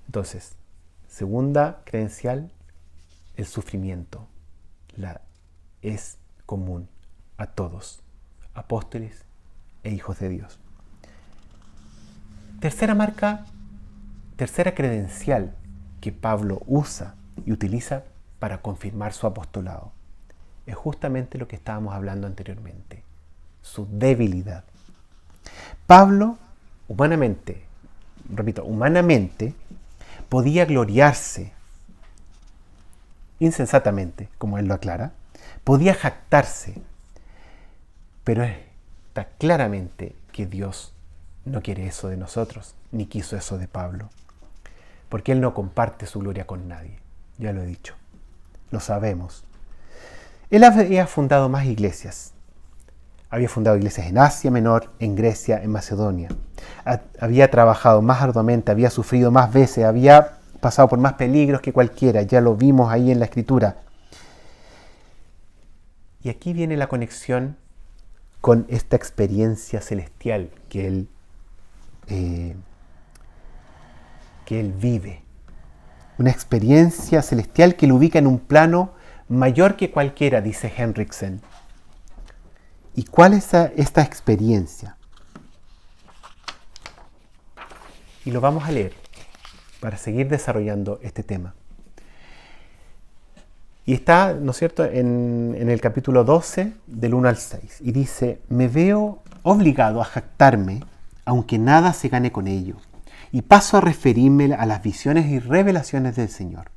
Entonces, segunda credencial, el sufrimiento es común a todos, apóstoles e hijos de Dios. Tercera credencial que Pablo usa y utiliza para confirmar su apostolado, es justamente lo que estábamos hablando anteriormente, su debilidad. Pablo, humanamente, podía gloriarse insensatamente, como él lo aclara, podía jactarse, pero está claramente que Dios no quiere eso de nosotros, ni quiso eso de Pablo, porque él no comparte su gloria con nadie, ya lo he dicho, lo sabemos. Él había fundado más iglesias. Había fundado iglesias en Asia Menor, en Grecia, en Macedonia. Había trabajado más arduamente, había sufrido más veces, había pasado por más peligros que cualquiera. Ya lo vimos ahí en la Escritura. Y aquí viene la conexión con esta experiencia celestial que él vive. Una experiencia celestial que lo ubica en un plano mayor que cualquiera, dice Henriksen. ¿Y cuál es esta experiencia? Y lo vamos a leer para seguir desarrollando este tema. Y está, ¿no es cierto?, en el capítulo 12, del 1 al 6. Y dice: me veo obligado a jactarme, aunque nada se gane con ello. Y paso a referirme a las visiones y revelaciones del Señor.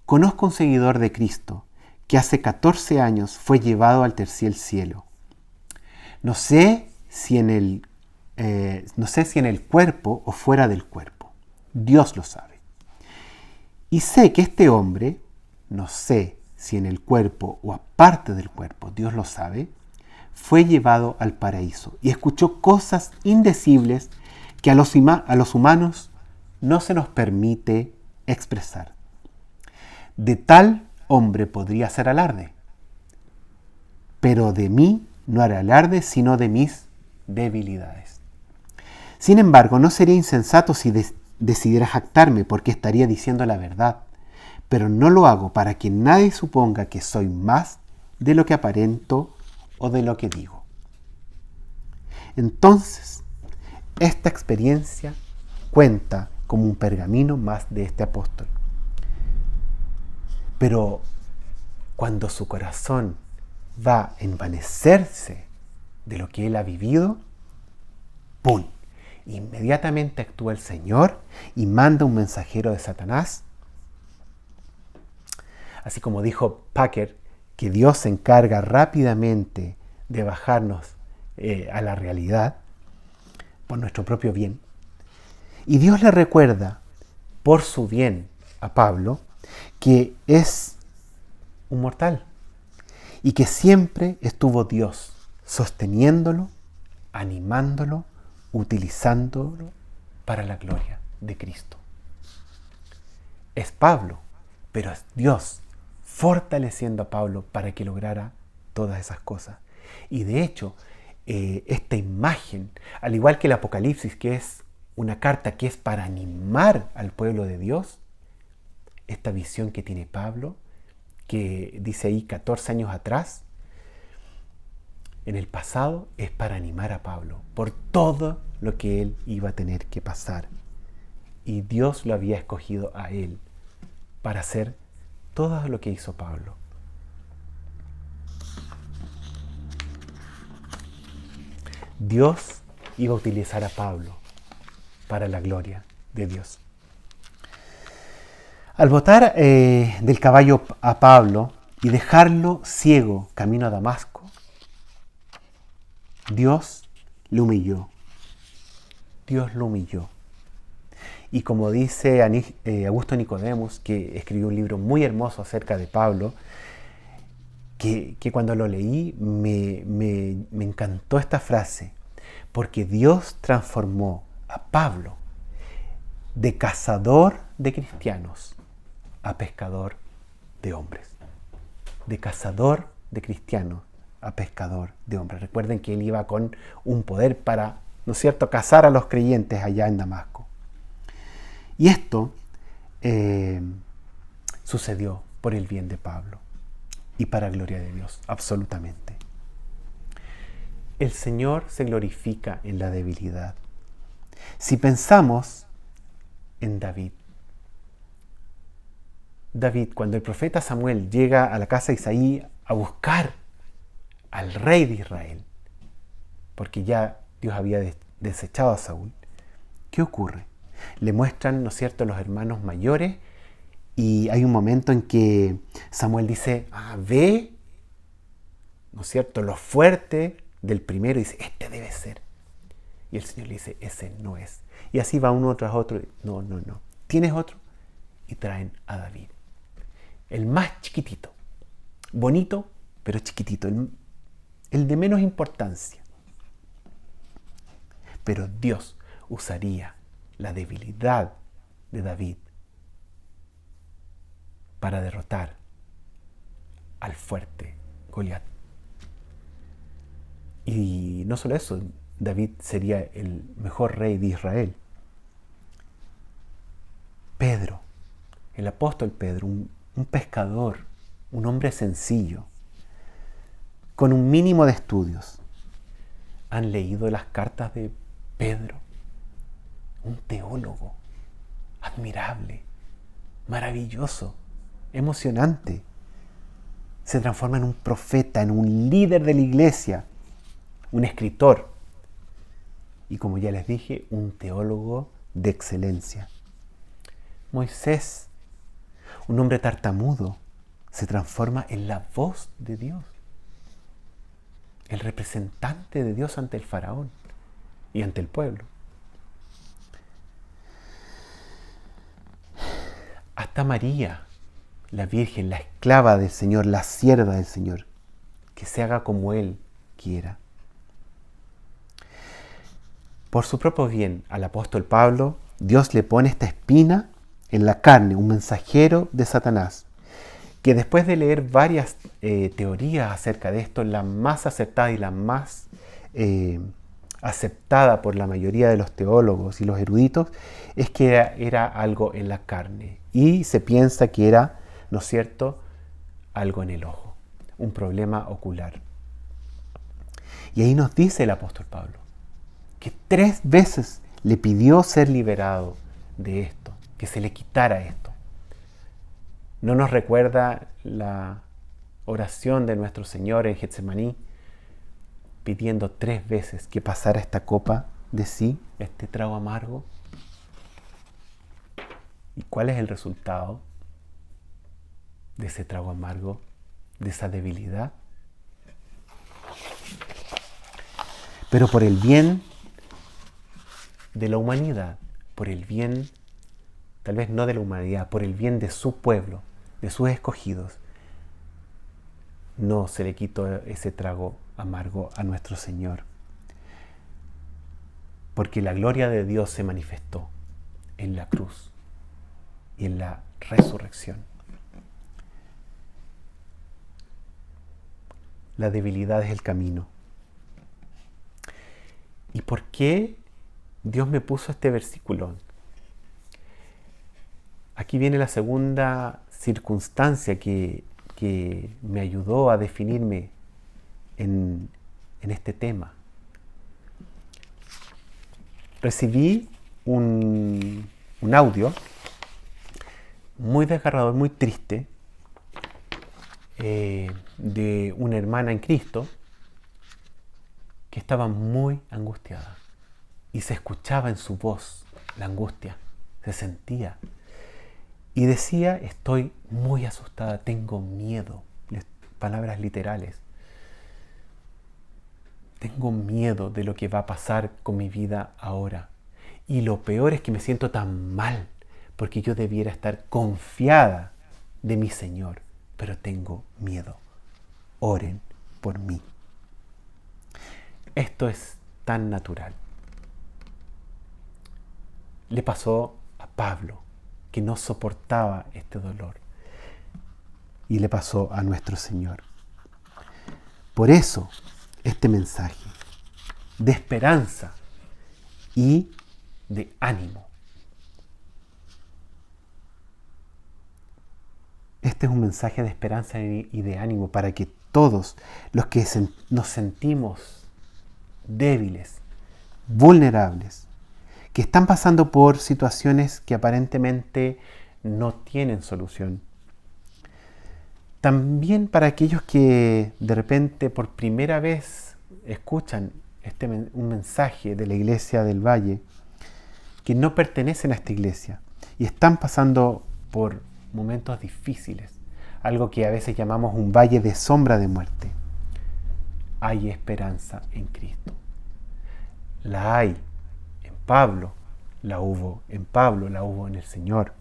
Conozco un seguidor de Cristo que hace 14 años fue llevado al tercer cielo. No sé si en el cuerpo o fuera del cuerpo. Dios lo sabe. Y sé que este hombre, no sé si en el cuerpo o aparte del cuerpo, Dios lo sabe, fue llevado al paraíso y escuchó cosas indecibles que a los humanos no se nos permite expresar. De tal hombre podría hacer alarde, pero de mí no haré alarde sino de mis debilidades. Sin embargo, no sería insensato si decidiera jactarme, porque estaría diciendo la verdad, pero no lo hago para que nadie suponga que soy más de lo que aparento o de lo que digo. Entonces, esta experiencia cuenta como un pergamino más de este apóstol. Pero cuando su corazón va a envanecerse de lo que él ha vivido, ¡pum! Inmediatamente actúa el Señor y manda un mensajero de Satanás. Así como dijo Packer, que Dios se encarga rápidamente de bajarnos a la realidad por nuestro propio bien. Y Dios le recuerda por su bien a Pablo que es un mortal y que siempre estuvo Dios sosteniéndolo, animándolo, utilizándolo para la gloria de Cristo. Es Pablo, pero es Dios fortaleciendo a Pablo para que lograra todas esas cosas. Y de hecho, esta imagen, al igual que el Apocalipsis, que es una carta que es para animar al pueblo de Dios, esta visión que tiene Pablo, que dice ahí 14 años atrás, en el pasado, es para animar a Pablo por todo lo que él iba a tener que pasar. Y Dios lo había escogido a él para hacer todo lo que hizo Pablo. Dios iba a utilizar a Pablo para la gloria de Dios. Al botar del caballo a Pablo y dejarlo ciego camino a Damasco, Dios lo humilló. Dios lo humilló. Y como dice Augusto Nicodemus, que escribió un libro muy hermoso acerca de Pablo, que cuando lo leí me encantó esta frase, porque Dios transformó a Pablo de cazador de cristianos a pescador de hombres. De cazador de cristianos a pescador de hombres. Recuerden que él iba con un poder para, ¿no es cierto?, cazar a los creyentes allá en Damasco. Y esto sucedió por el bien de Pablo y para gloria de Dios, absolutamente. El Señor se glorifica en la debilidad. Si pensamos en David, cuando el profeta Samuel llega a la casa de Isaí a buscar al rey de Israel, porque ya Dios había desechado a Saúl, ¿qué ocurre? Le muestran, ¿no es cierto?, los hermanos mayores, y hay un momento en que Samuel dice, ve, ¿no es cierto?, lo fuerte del primero, y dice, este debe ser. Y el Señor le dice, ese no es. Y así va uno tras otro, no. ¿Tienes otro? Y traen a David. El más chiquitito, bonito, pero chiquitito, el de menos importancia. Pero Dios usaría la debilidad de David para derrotar al fuerte Goliat. Y no solo eso, David sería el mejor rey de Israel. Pedro, el apóstol Pedro, un pescador, un hombre sencillo, con un mínimo de estudios. ¿Han leído las cartas de Pedro? Un teólogo admirable, maravilloso, emocionante. Se transforma en un profeta, en un líder de la iglesia, un escritor y, como ya les dije, un teólogo de excelencia. Moisés, un hombre tartamudo, se transforma en la voz de Dios. el representante de Dios ante el faraón y ante el pueblo. Hasta María, la Virgen, la esclava del Señor, la sierva del Señor, que se haga como Él quiera. Por su propio bien, al apóstol Pablo, Dios le pone esta espina en la carne, un mensajero de Satanás, que después de leer varias teorías acerca de esto, la más aceptada y la más aceptada por la mayoría de los teólogos y los eruditos, es que era algo en la carne. Y se piensa que era, ¿no es cierto?, algo en el ojo, un problema ocular. Y ahí nos dice el apóstol Pablo que 3 veces le pidió ser liberado de esto, que se le quitara esto. ¿No nos recuerda la oración de nuestro Señor en Getsemaní, pidiendo 3 veces que pasara esta copa de sí, este trago amargo? ¿Y cuál es el resultado de ese trago amargo, de esa debilidad? Pero por el bien de la humanidad, por el bien, tal vez no de la humanidad, por el bien de su pueblo, de sus escogidos, no se le quitó ese trago amargo a nuestro Señor. Porque la gloria de Dios se manifestó en la cruz y en la resurrección. La debilidad es el camino. ¿Y por qué Dios me puso este versículo? Aquí viene la segunda circunstancia que me ayudó a definirme en este tema. Recibí un audio muy desgarrador, muy triste, de una hermana en Cristo que estaba muy angustiada y se escuchaba en su voz la angustia, se sentía y decía: estoy muy asustada, tengo miedo, palabras literales, tengo miedo de lo que va a pasar con mi vida ahora, y lo peor es que me siento tan mal porque yo debiera estar confiada de mi Señor, pero tengo miedo, oren por mí. Esto es tan natural. Le pasó a Pablo, que no soportaba este dolor, y le pasó a nuestro Señor. Por eso, este mensaje de esperanza y de ánimo. Este es un mensaje de esperanza y de ánimo para que todos los que nos sentimos débiles, vulnerables, que están pasando por situaciones que aparentemente no tienen solución. También para aquellos que de repente por primera vez escuchan un mensaje de la Iglesia del Valle, que no pertenecen a esta iglesia y están pasando por momentos difíciles, algo que a veces llamamos un valle de sombra de muerte. Hay esperanza en Cristo. La hay en Pablo, la hubo en Pablo, la hubo en el Señor.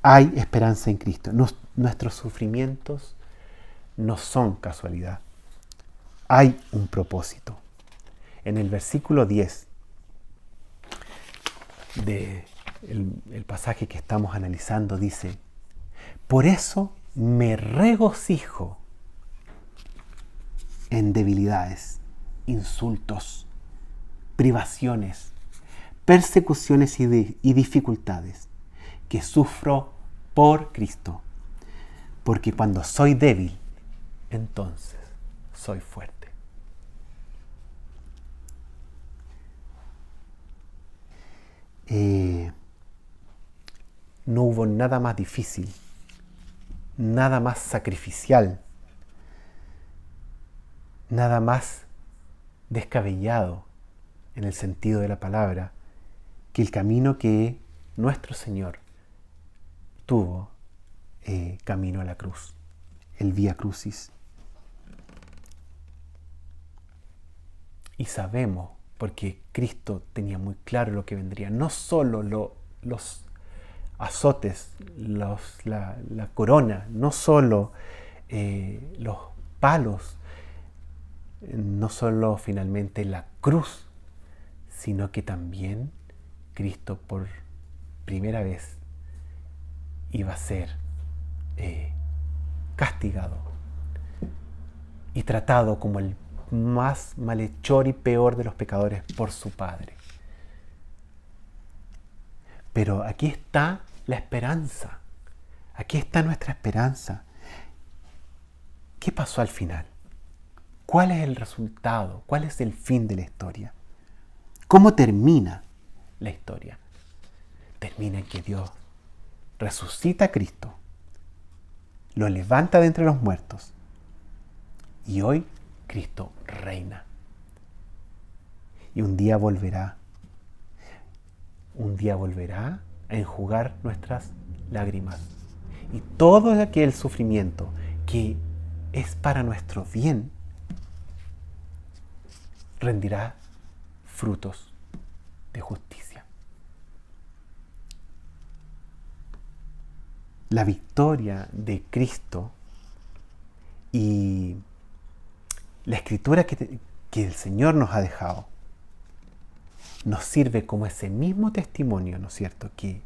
Hay esperanza en Cristo. Nuestros sufrimientos no son casualidad. Hay un propósito. En el versículo 10 del pasaje que estamos analizando dice: por eso me regocijo en debilidades, insultos, privaciones, persecuciones y dificultades que sufro por Cristo, porque cuando soy débil, entonces soy fuerte. No hubo nada más difícil, nada más sacrificial, nada más descabellado en el sentido de la palabra que el camino que nuestro Señor tuvo camino a la cruz, el Vía Crucis. Y sabemos, porque Cristo tenía muy claro lo que vendría, no solo los azotes, la corona, no solo los palos, no solo finalmente la cruz, sino que también Cristo por primera vez iba a ser castigado y tratado como el más malhechor y peor de los pecadores por su Padre. Pero aquí está la esperanza, aquí está nuestra esperanza. ¿Qué pasó al final? ¿Cuál es el resultado? ¿Cuál es el fin de la historia? ¿Cómo termina la historia? Termina en que Dios resucita a Cristo, lo levanta de entre los muertos y hoy Cristo reina. Y un día volverá a enjugar nuestras lágrimas y todo aquel sufrimiento que es para nuestro bien rendirá frutos de justicia. La victoria de Cristo y la escritura que el Señor nos ha dejado nos sirve como ese mismo testimonio, ¿no es cierto?, que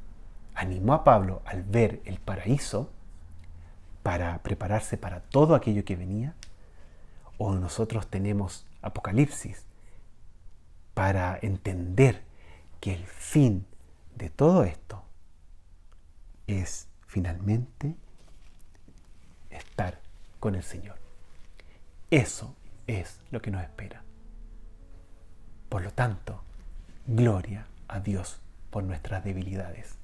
animó a Pablo al ver el paraíso para prepararse para todo aquello que venía, o nosotros tenemos Apocalipsis para entender que el fin de todo esto es finalmente estar con el Señor. Eso es lo que nos espera. Por lo tanto, gloria a Dios por nuestras debilidades.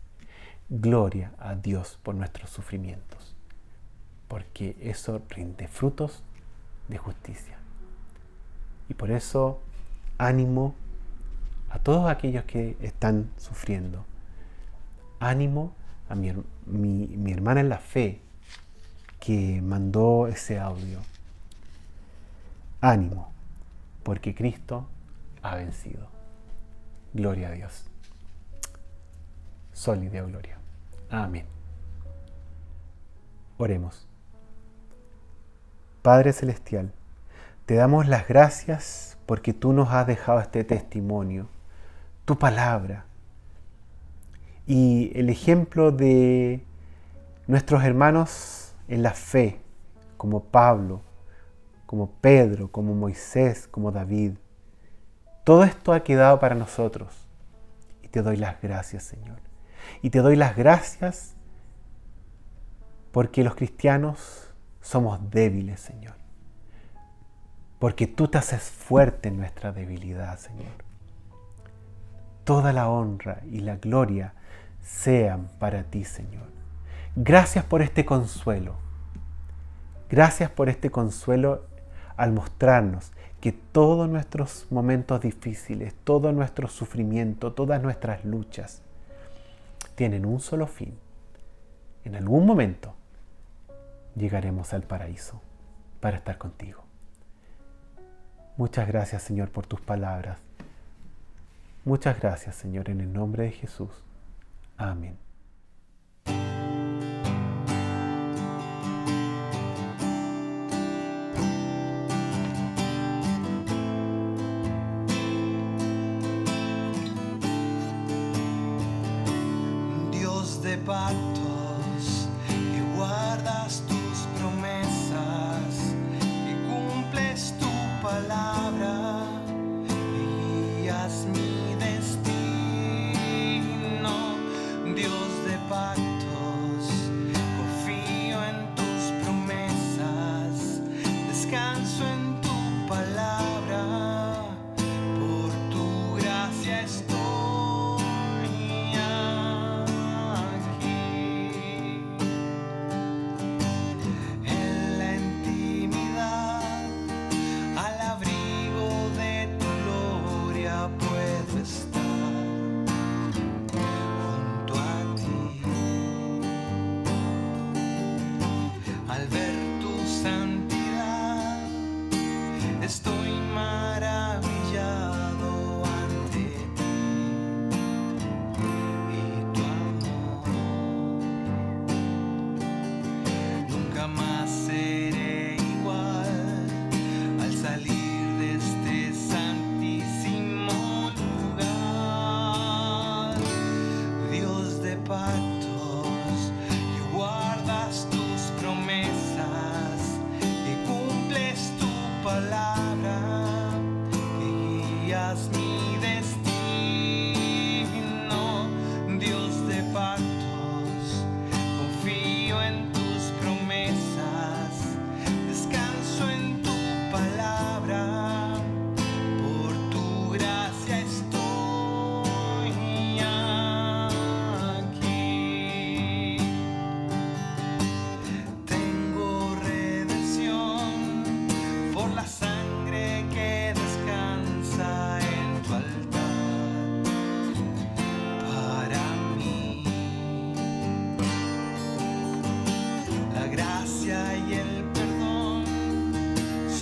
Gloria a Dios por nuestros sufrimientos. Porque eso rinde frutos de justicia. Y por eso, ánimo a todos aquellos que están sufriendo. Ánimo a mi hermana en la fe que mandó ese audio. Ánimo, porque Cristo ha vencido. Gloria a Dios. Soli Deo Gloria. Amén. Oremos. Padre Celestial, te damos las gracias porque tú nos has dejado este testimonio, tu palabra y el ejemplo de nuestros hermanos en la fe, como Pablo, como Pedro, como Moisés, como David. Todo esto ha quedado para nosotros y te doy las gracias, Señor. Y te doy las gracias porque los cristianos somos débiles, Señor. Porque tú te haces fuerte en nuestra debilidad, Señor. Toda la honra y la gloria sean para ti, Señor. Gracias por este consuelo. Gracias por este consuelo al mostrarnos que todos nuestros momentos difíciles, todo nuestro sufrimiento, todas nuestras luchas tienen un solo fin. En algún momento llegaremos al paraíso para estar contigo. Muchas gracias, Señor, por tus palabras. Muchas gracias, Señor, en el nombre de Jesús. Amén. Dios de pactos, que guardas tus promesas, que cumples tu palabra, y guías mi destino. Dios de pactos, confío en tus promesas, descanso en tu palabra, por tu gracia estoy aquí.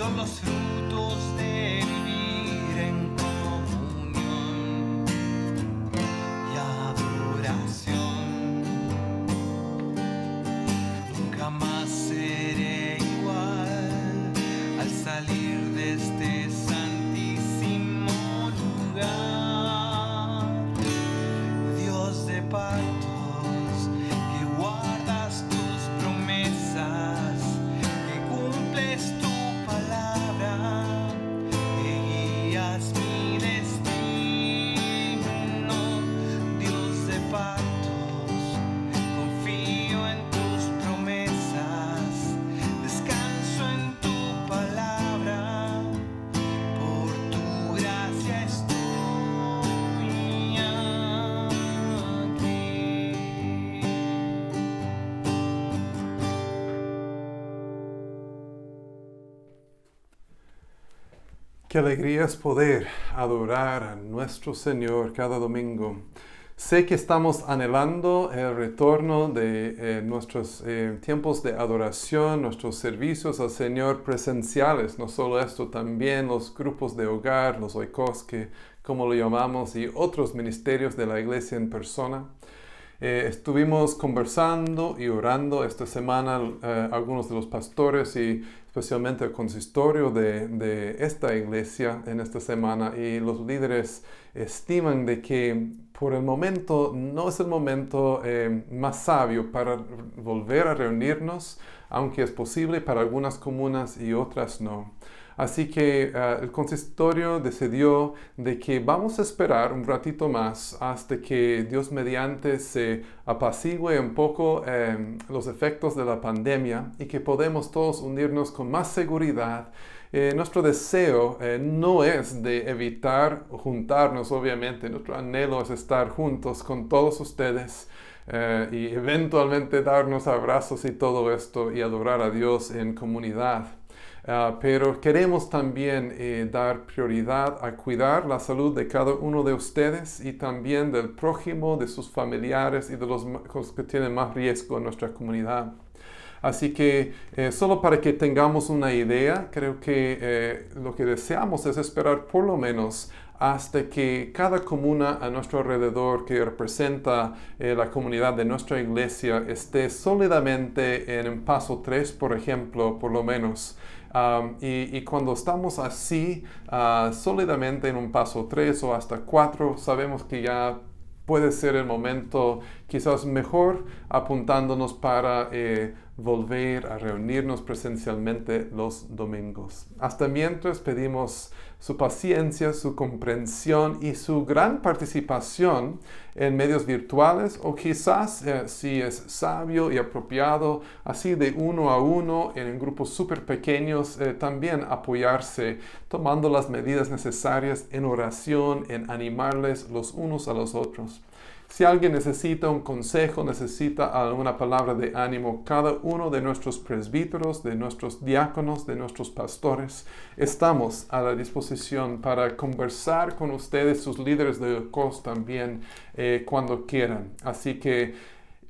son los frutos de vivir en comunión y adoración. Nunca más seré igual al salir de este santísimo lugar. Dios de pactos, que guardas tus promesas, que cumples tu palabra, que guías mi destino. Dios de pactos, confío en tus promesas, descanso en tu palabra, por tu gracia estoy aquí. Qué alegría es poder adorar a nuestro Señor cada domingo. Sé que estamos anhelando el retorno de nuestros tiempos de adoración, nuestros servicios al Señor presenciales. No solo esto, también los grupos de hogar, los oikos, como lo llamamos, y otros ministerios de la iglesia en persona. Estuvimos conversando y orando esta semana algunos de los pastores y especialmente el consistorio de esta iglesia en esta semana, y los líderes estiman de que por el momento no es el momento más sabio para volver a reunirnos, aunque es posible para algunas comunas y otras no. Así que el consistorio decidió de que vamos a esperar un ratito más hasta que Dios mediante se apacigüe un poco los efectos de la pandemia y que podemos todos unirnos con más seguridad. Nuestro deseo no es de evitar juntarnos, obviamente. Nuestro anhelo es estar juntos con todos ustedes y eventualmente darnos abrazos y todo esto y adorar a Dios en comunidad. Pero queremos también dar prioridad a cuidar la salud de cada uno de ustedes y también del prójimo, de sus familiares y de los que tienen más riesgo en nuestra comunidad. Así que solo para que tengamos una idea, creo que lo que deseamos es esperar por lo menos hasta que cada comuna a nuestro alrededor que representa la comunidad de nuestra iglesia esté sólidamente en un paso 3, por ejemplo, por lo menos. Y cuando estamos así, sólidamente en un paso 3 o hasta 4, sabemos que ya puede ser el momento quizás mejor apuntándonos para volver a reunirnos presencialmente los domingos. Hasta mientras pedimos su paciencia, su comprensión y su gran participación en medios virtuales, o quizás si es sabio y apropiado, así de uno a uno en grupos súper pequeños, también apoyarse tomando las medidas necesarias en oración, en animarles los unos a los otros. Si alguien necesita un consejo, necesita alguna palabra de ánimo, cada uno de nuestros presbíteros, de nuestros diáconos, de nuestros pastores, estamos a la disposición para conversar con ustedes, sus líderes de oikos también, cuando quieran. Así que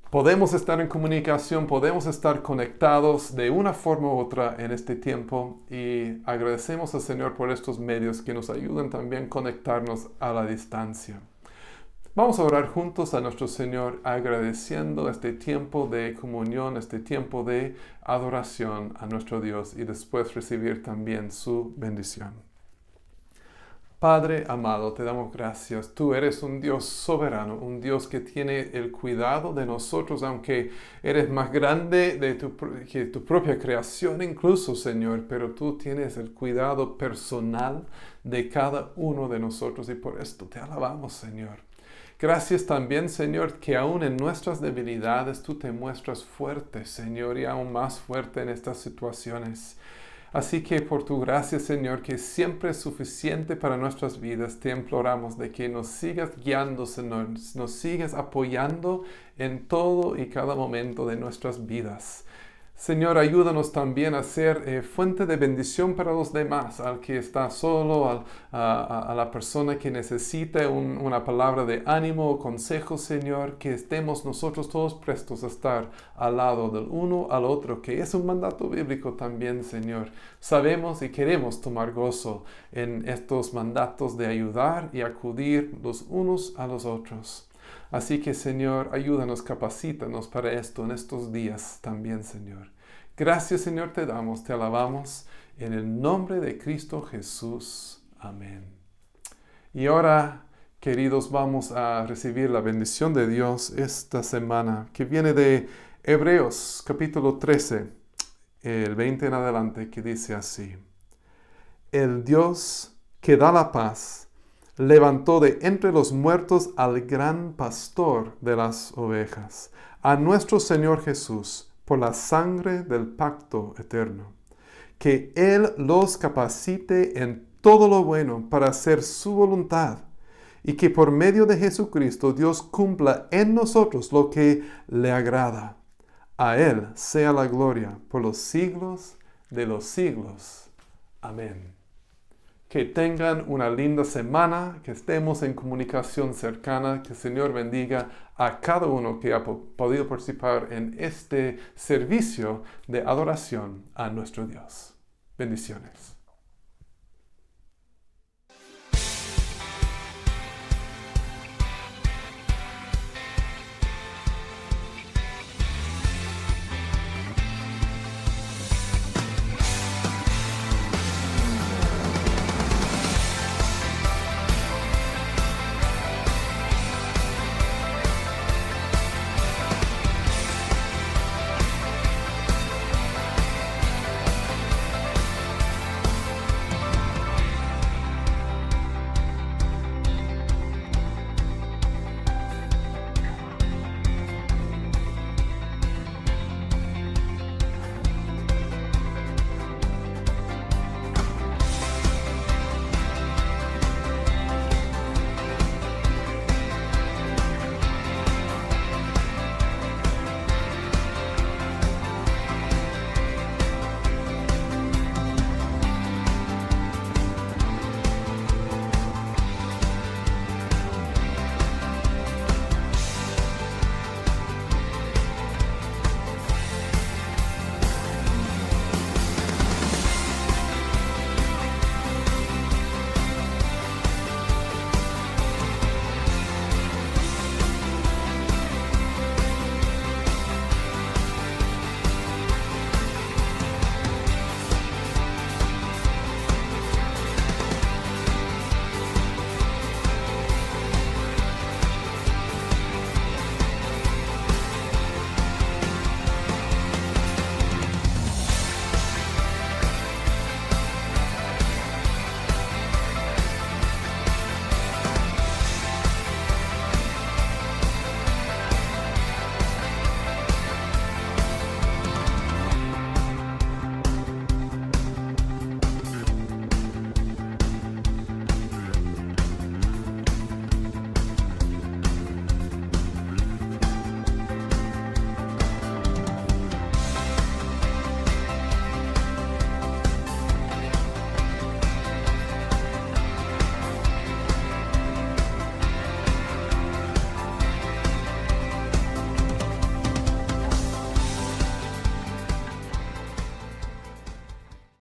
podemos estar en comunicación, podemos estar conectados de una forma u otra en este tiempo, y agradecemos al Señor por estos medios que nos ayudan también a conectarnos a la distancia. Vamos a orar juntos a nuestro Señor agradeciendo este tiempo de comunión, este tiempo de adoración a nuestro Dios, y después recibir también su bendición. Padre amado, te damos gracias. Tú eres un Dios soberano, un Dios que tiene el cuidado de nosotros, aunque eres más grande que tu propia creación incluso, Señor, pero tú tienes el cuidado personal de cada uno de nosotros, y por esto te alabamos, Señor. Gracias también, Señor, que aún en nuestras debilidades tú te muestras fuerte, Señor, y aún más fuerte en estas situaciones. Así que por tu gracia, Señor, que siempre es suficiente para nuestras vidas, te imploramos de que nos sigas guiando, Señor, nos sigas apoyando en todo y cada momento de nuestras vidas. Señor, ayúdanos también a ser fuente de bendición para los demás, al que está solo, a la persona que necesita una palabra de ánimo o consejo, Señor, que estemos nosotros todos prestos a estar al lado del uno al otro, que es un mandato bíblico también, Señor. Sabemos y queremos tomar gozo en estos mandatos de ayudar y acudir los unos a los otros. Así que, Señor, ayúdanos, capacítanos para esto en estos días también, Señor. Gracias, Señor, te damos, te alabamos, en el nombre de Cristo Jesús. Amén. Y ahora, queridos, vamos a recibir la bendición de Dios esta semana, que viene de Hebreos, capítulo 13, el 20 en adelante, que dice así: El Dios que da la paz levantó de entre los muertos al gran pastor de las ovejas, a nuestro Señor Jesús, por la sangre del pacto eterno. Que Él los capacite en todo lo bueno para hacer su voluntad, y que por medio de Jesucristo Dios cumpla en nosotros lo que le agrada. A Él sea la gloria por los siglos de los siglos. Amén. Que tengan una linda semana, que estemos en comunicación cercana, que el Señor bendiga a cada uno que ha podido participar en este servicio de adoración a nuestro Dios. Bendiciones.